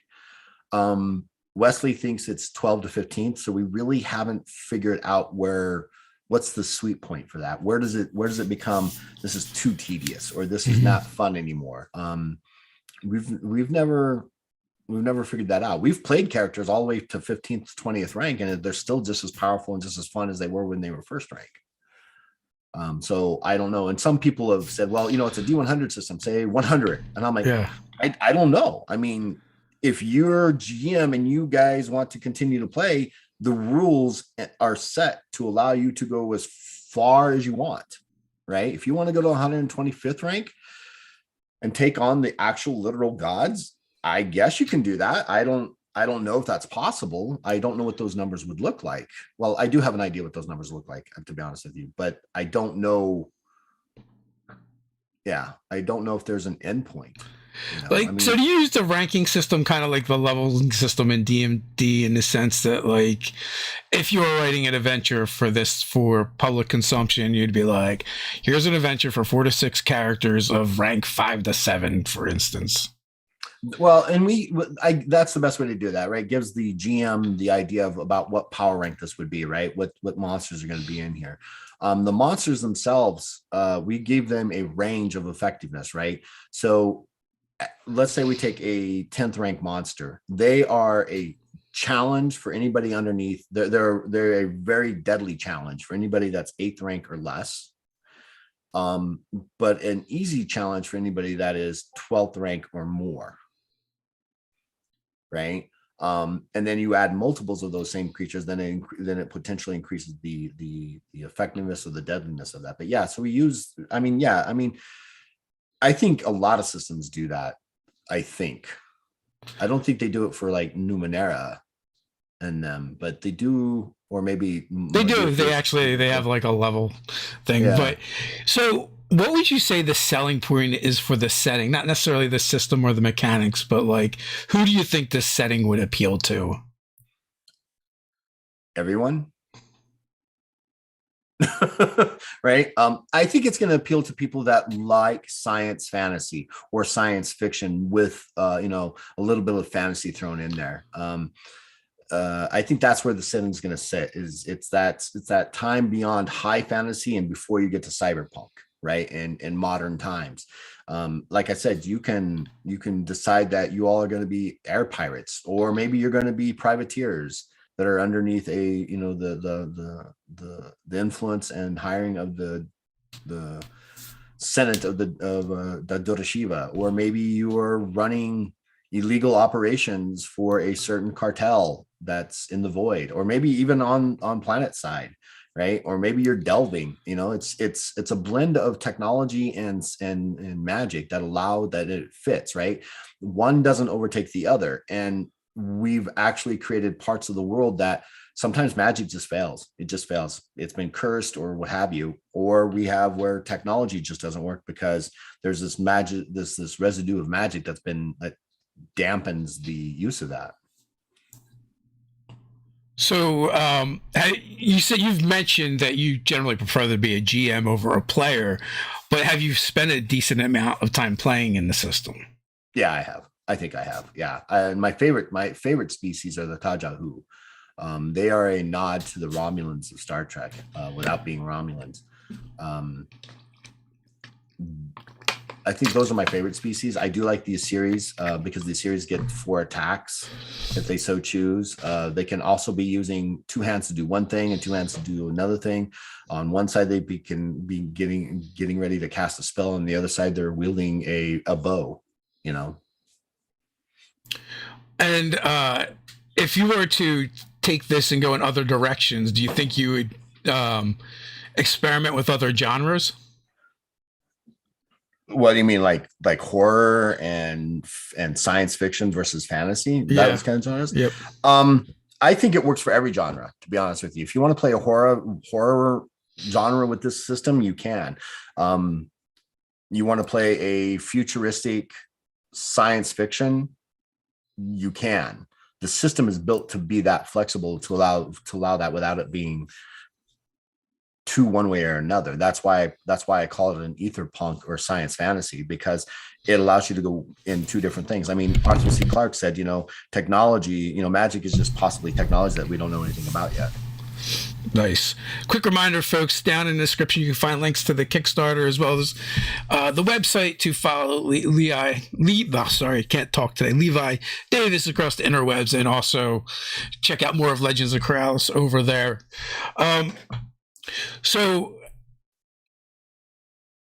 Wesley thinks it's 12 to 15th. So we really haven't figured out what's the sweet point for that. Where does it become, this is too tedious, or this is not fun anymore? We've never figured that out. We've played characters all the way to 15th, 20th rank, and they're still just as powerful and just as fun as they were when they were first rank. So I don't know. And some people have said, well, it's a D100 system, say 100. And I'm like, I don't know. I mean, if you're GM and you guys want to continue to play, the rules are set to allow you to go as far as you want, right? If you want to go to 125th rank and take on the actual literal gods, I guess you can do that. I don't know if that's possible. I don't know what those numbers would look like. Well, I do have an idea what those numbers look like, to be honest with you, but I don't know. Yeah, I don't know if there's an endpoint. So do you use the ranking system kind of like the leveling system in D&D, in the sense that, like, if you were writing an adventure for public consumption, you'd be like, here's an adventure for 4 to 6 characters of rank 5 to 7, for instance? Well, and that's the best way to do that, right? It gives the GM the idea of about what power rank this would be, right? What monsters are going to be in here. The monsters themselves, we gave them a range of effectiveness, right? So let's say we take a 10th rank monster. They are a challenge for anybody underneath. They're a very deadly challenge for anybody that's 8th rank or less. But an easy challenge for anybody that is 12th rank or more. Right. And then you add multiples of those same creatures, then it potentially increases the effectiveness or the deadliness of that. But yeah, so I think a lot of systems do that. I don't think they do it for like Numenera and them, but they do, or maybe they do. They have like a level thing. Yeah. But so what would you say the selling point is for the setting? Not necessarily the system or the mechanics, but like, who do you think this setting would appeal to? Everyone. Right. I think it's going to appeal to people that like science fantasy or science fiction with, a little bit of fantasy thrown in there. I think that's where the setting's going to sit. It's that time beyond high fantasy and before you get to cyberpunk. Right. In modern times. Like I said, you can decide that you all are going to be air pirates, or maybe you're going to be privateers that are underneath the influence and hiring of the Senate of the Doroshiva, or maybe you are running illegal operations for a certain cartel that's in the void, or maybe even on planet side. Right. Or maybe you're delving, it's a blend of technology and magic that it fits. Right. One doesn't overtake the other. And we've actually created parts of the world that sometimes magic just fails. It just fails. It's been cursed or what have you. Or we have where technology just doesn't work because there's this magic, this residue of magic that dampens the use of that. So you said you've mentioned that you generally prefer to be a GM over a player, but have you spent a decent amount of time playing in the system? Yeah, I have. I think I have. Yeah. My favorite species are the Tajahu. They are a nod to the Romulans of Star Trek without being Romulans. I think those are my favorite species. I do like these series because the series get 4 attacks if they so choose. They can also be using 2 hands to do one thing and 2 hands to do another thing. On one side, they can be getting ready to cast a spell. On the other side, they're wielding a bow, And if you were to take this and go in other directions, do you think you would experiment with other genres? What do you mean, like horror and science fiction versus fantasy? Yeah. Those kind of genres. Yep. I think it works for every genre, to be honest with you. If you want to play a horror genre with this system, you can. You want to play a futuristic science fiction, you can. The system is built to be that flexible to allow that without it being too one way or another. That's why I call it an Aetherpunk or science fantasy, because it allows you to go in two different things. I mean, Arthur C. Clarke said, technology, magic is just possibly technology that we don't know anything about yet. Nice. Quick reminder, folks, down in the description, you can find links to the Kickstarter as well as the website to follow Levi Davis across the interwebs, and also check out more of Legends of Kralis over there. So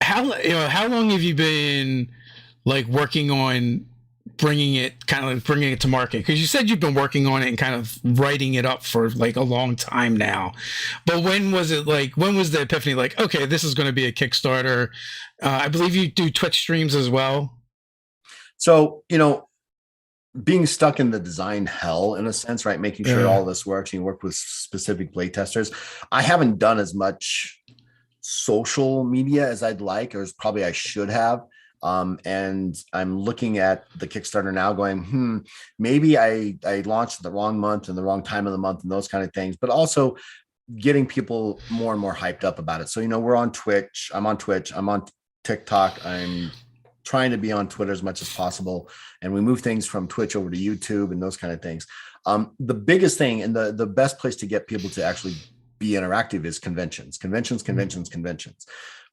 how long have you been working on bringing it to market? Because you said you've been working on it and kind of writing it up for a long time now. But when was the epiphany? Okay, this is going to be a Kickstarter. I believe you do Twitch streams as well. So, being stuck in the design hell in a sense, right? Making sure all this works, and you work with specific play testers. I haven't done as much social media as I'd like, or as probably I should have. And I'm looking at the Kickstarter now going, maybe I launched the wrong month and the wrong time of the month and those kind of things, but also getting people more and more hyped up about it. So, we're on Twitch. I'm on Twitch. I'm on TikTok. I'm trying to be on Twitter as much as possible. And we move things from Twitch over to YouTube and those kind of things. The biggest thing and the best place to get people to actually be interactive is conventions.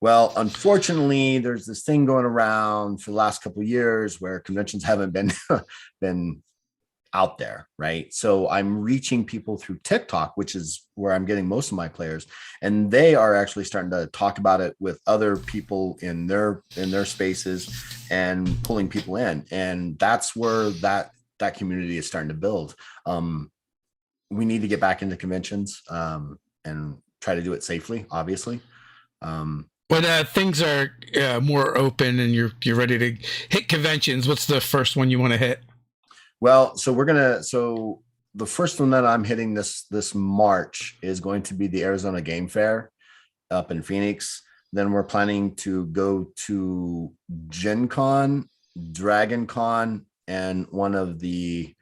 Well, unfortunately, there's this thing going around for the last couple of years where conventions haven't been out there, right? So I'm reaching people through TikTok, which is where I'm getting most of my players, and they are actually starting to talk about it with other people in their spaces and pulling people in, and that's where that community is starting to build. We need to get back into conventions and try to do it safely, obviously. When things are more open and you're ready to hit conventions, what's the first one you want to hit? Well, so the first one that I'm hitting this March is going to be the Arizona Game Fair up in Phoenix. Then we're planning to go to Gen Con, Dragon Con, and one of the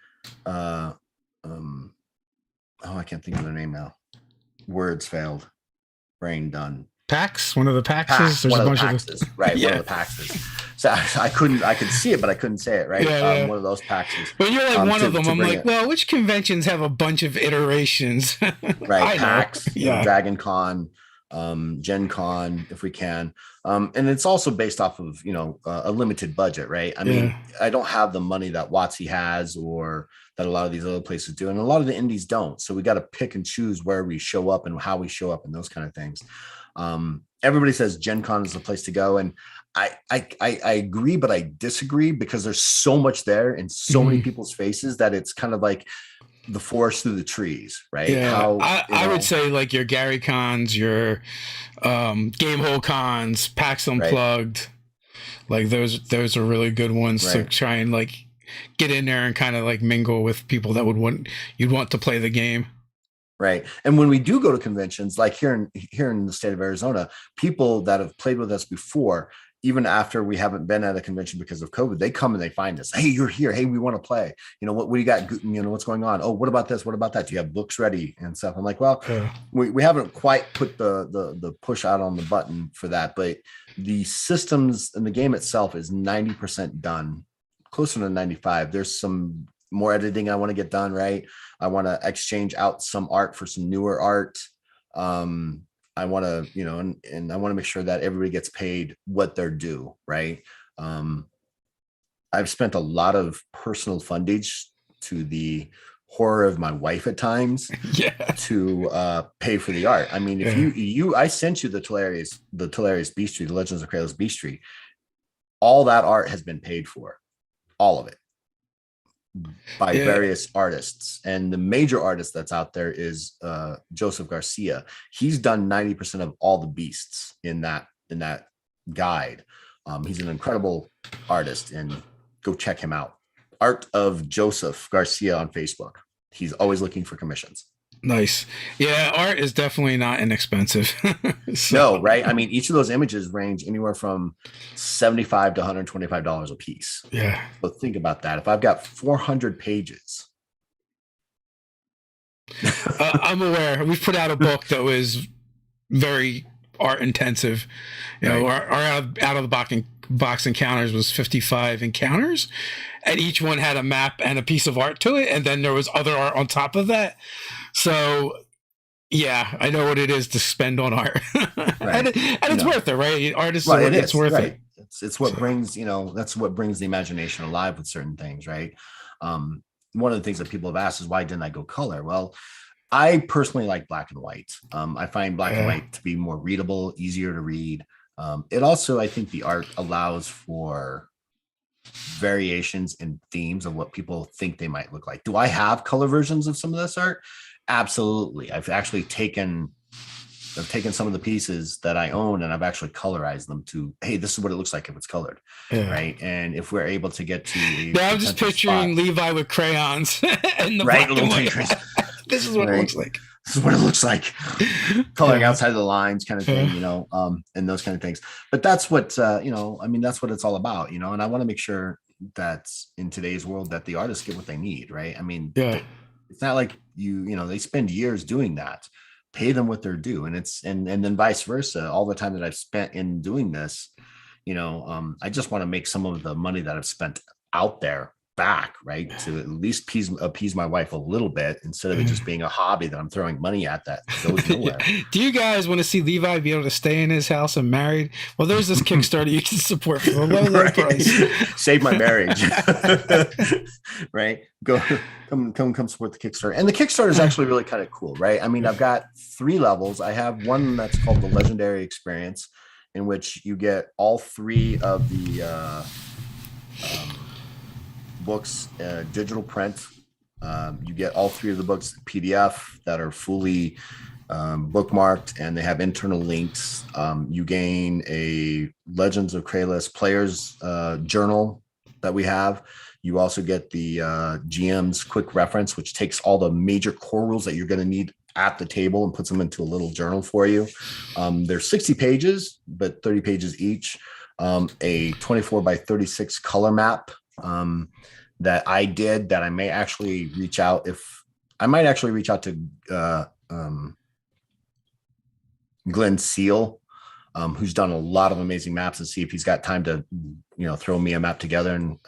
I can't think of their name now. Words failed. Brain done. PAX? One of the PAXs? One of the PAXs, right? Yeah. One of the PAXs. So I could see it, but I couldn't say it, right? Yeah. One of those PAXs. When you're one of them, I'm like, well, which conventions have a bunch of iterations? Right, PAX, Dragon Con, Gen Con, if we can. And it's also based off of, a limited budget, right? I mean, I don't have the money that WotC has or that a lot of these other places do. And a lot of the indies don't. So we got to pick and choose where we show up and how we show up and those kind of things. Everybody says Gen Con is the place to go. And I agree, but I disagree, because there's so much there and so many people's faces that it's kind of like the forest through the trees, right? Yeah, I would say your Gary Cons, your Game Hole Cons, PAX Unplugged, right. Those are really good ones to try and get in there and kind of mingle with people that you'd want to play the game. Right. And when we do go to conventions, like here in the state of Arizona, people that have played with us before, even after we haven't been at a convention because of COVID, they come and they find us. Hey, you're here. Hey, we want to play. What do you got? What's going on? Oh, what about this? What about that? Do you have books ready and stuff? I'm like, well, we haven't quite put the push out on the button for that, but the systems and the game itself is 90% done, closer to 95. There's some more editing I want to get done, right? I want to exchange out some art for some newer art. I want to, and I want to make sure that everybody gets paid what they're due, right? I've spent a lot of personal fundage to the horror of my wife at times to pay for the art. I mean, if I sent you the Tolarious Bestiary, the Legends of Kralis Bestiary, all that art has been paid for, all of it, by various artists. And the major artist that's out there is Joseph Garcia. He's done 90% of all the beasts in that guide. He's an incredible artist, and go check him out. Art of Joseph Garcia on Facebook. He's always looking for commissions. Nice. Yeah, art is definitely not inexpensive. So, No, right? I mean, each of those images range anywhere from 75 to $125 a piece. yeah, So think about that. If I've got 400 pages, I'm aware. We've put out a book that was very art intensive. You know, right? our out of the box encounters was 55 encounters, and each one had a map and a piece of art to it, and then there was other art on top of that. So yeah, I know what it is to spend on art, Right. and it's worth it, right? Artists, Well, it it's is, worth right. it. It's what So, brings, that's what brings the imagination alive with certain things, right? Um, One of the things that people have asked is why didn't I go color? Well, I personally like black and white. I find black and yeah, white to be more readable, easier to read. It also, I think the art allows for variations in themes of what people think they might look like. Do I have color versions of some of this art? Absolutely. I've taken some of the pieces that I own and I've actually colorized them to, hey, this is what it looks like if it's colored, yeah. right? And if we're able to get to a Now I'm just potential picturing spot, Levi with crayons and the right, black and little white. tinctures, This is what it right? looks like. This is what it looks like, coloring Yeah. outside of the lines, kind of thing, and those kind of things. But that's what I mean. That's what it's all about, And I want to make sure that in today's world that the artists get what they need, right? I mean, Yeah. it's not like they spend years doing that. Pay them what they're due, and then vice versa. All the time that I've spent in doing this, I just want to make some of the money that I've spent out there back, right? To at least appease my wife a little bit instead of it just being a hobby that I'm throwing money at that goes nowhere. Do you guys want to see Levi be able to stay in his house and married? Well, there's this Kickstarter you can support for a low Right. price. Save my marriage. Right. Come support the Kickstarter. And the Kickstarter is actually really kind of cool, right? I mean, I've got 3 levels. I have one that's called the Legendary Experience, in which you get all 3 of the books, digital print. You get all 3 of the books PDF that are fully bookmarked, and they have internal links. You gain a Legends of Kralis players journal that we have. You also get the GM's quick reference, which takes all the major core rules that you're going to need at the table and puts them into a little journal for you. They're 60 pages, but 30 pages each. A 24 by 36 color map that I did that I might actually reach out to Glenn Seal, who's done a lot of amazing maps, and see if he's got time to, throw me a map together and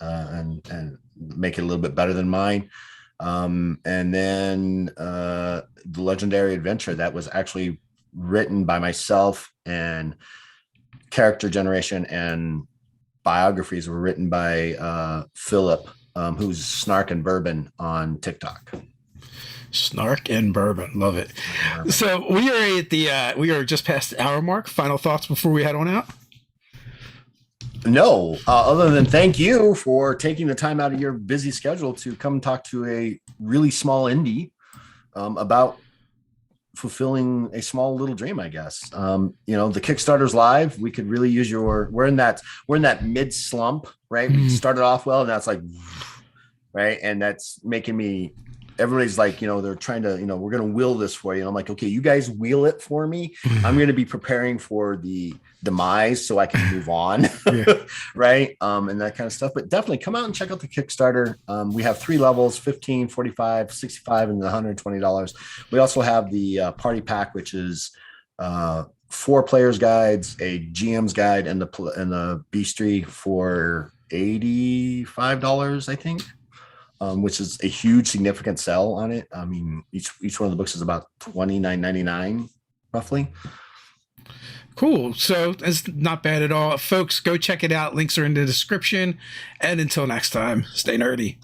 make it a little bit better than mine. And then the Legendary Adventure that was actually written by myself, and character generation and biographies were written by Philip, who's Snark and Bourbon on TikTok. Snark and bourbon, love it. So we are at we are just past the hour mark. Final thoughts before we head on out. No, other than thank you for taking the time out of your busy schedule to come talk to a really small indie about fulfilling a small little dream, I guess. The Kickstarter's live. We could really use we're in that mid slump, right? We started off well, and that's like, right. And that's making me, everybody's like, they're trying to, we're going to wheel this for you. And I'm like, okay, you guys wheel it for me. I'm going to be preparing for the demise so I can move on. Right. And that kind of stuff, but definitely come out and check out the Kickstarter. We have 3 levels, 15, 45, 65, and $120. We also have the party pack, which is 4 players guides, a GM's guide, and the bestiary for $85, I think. Which is a huge, significant sell on it. I mean, each one of the books is about $29.99, roughly. Cool. So it's not bad at all. Folks, go check it out. Links are in the description. And until next time, stay nerdy.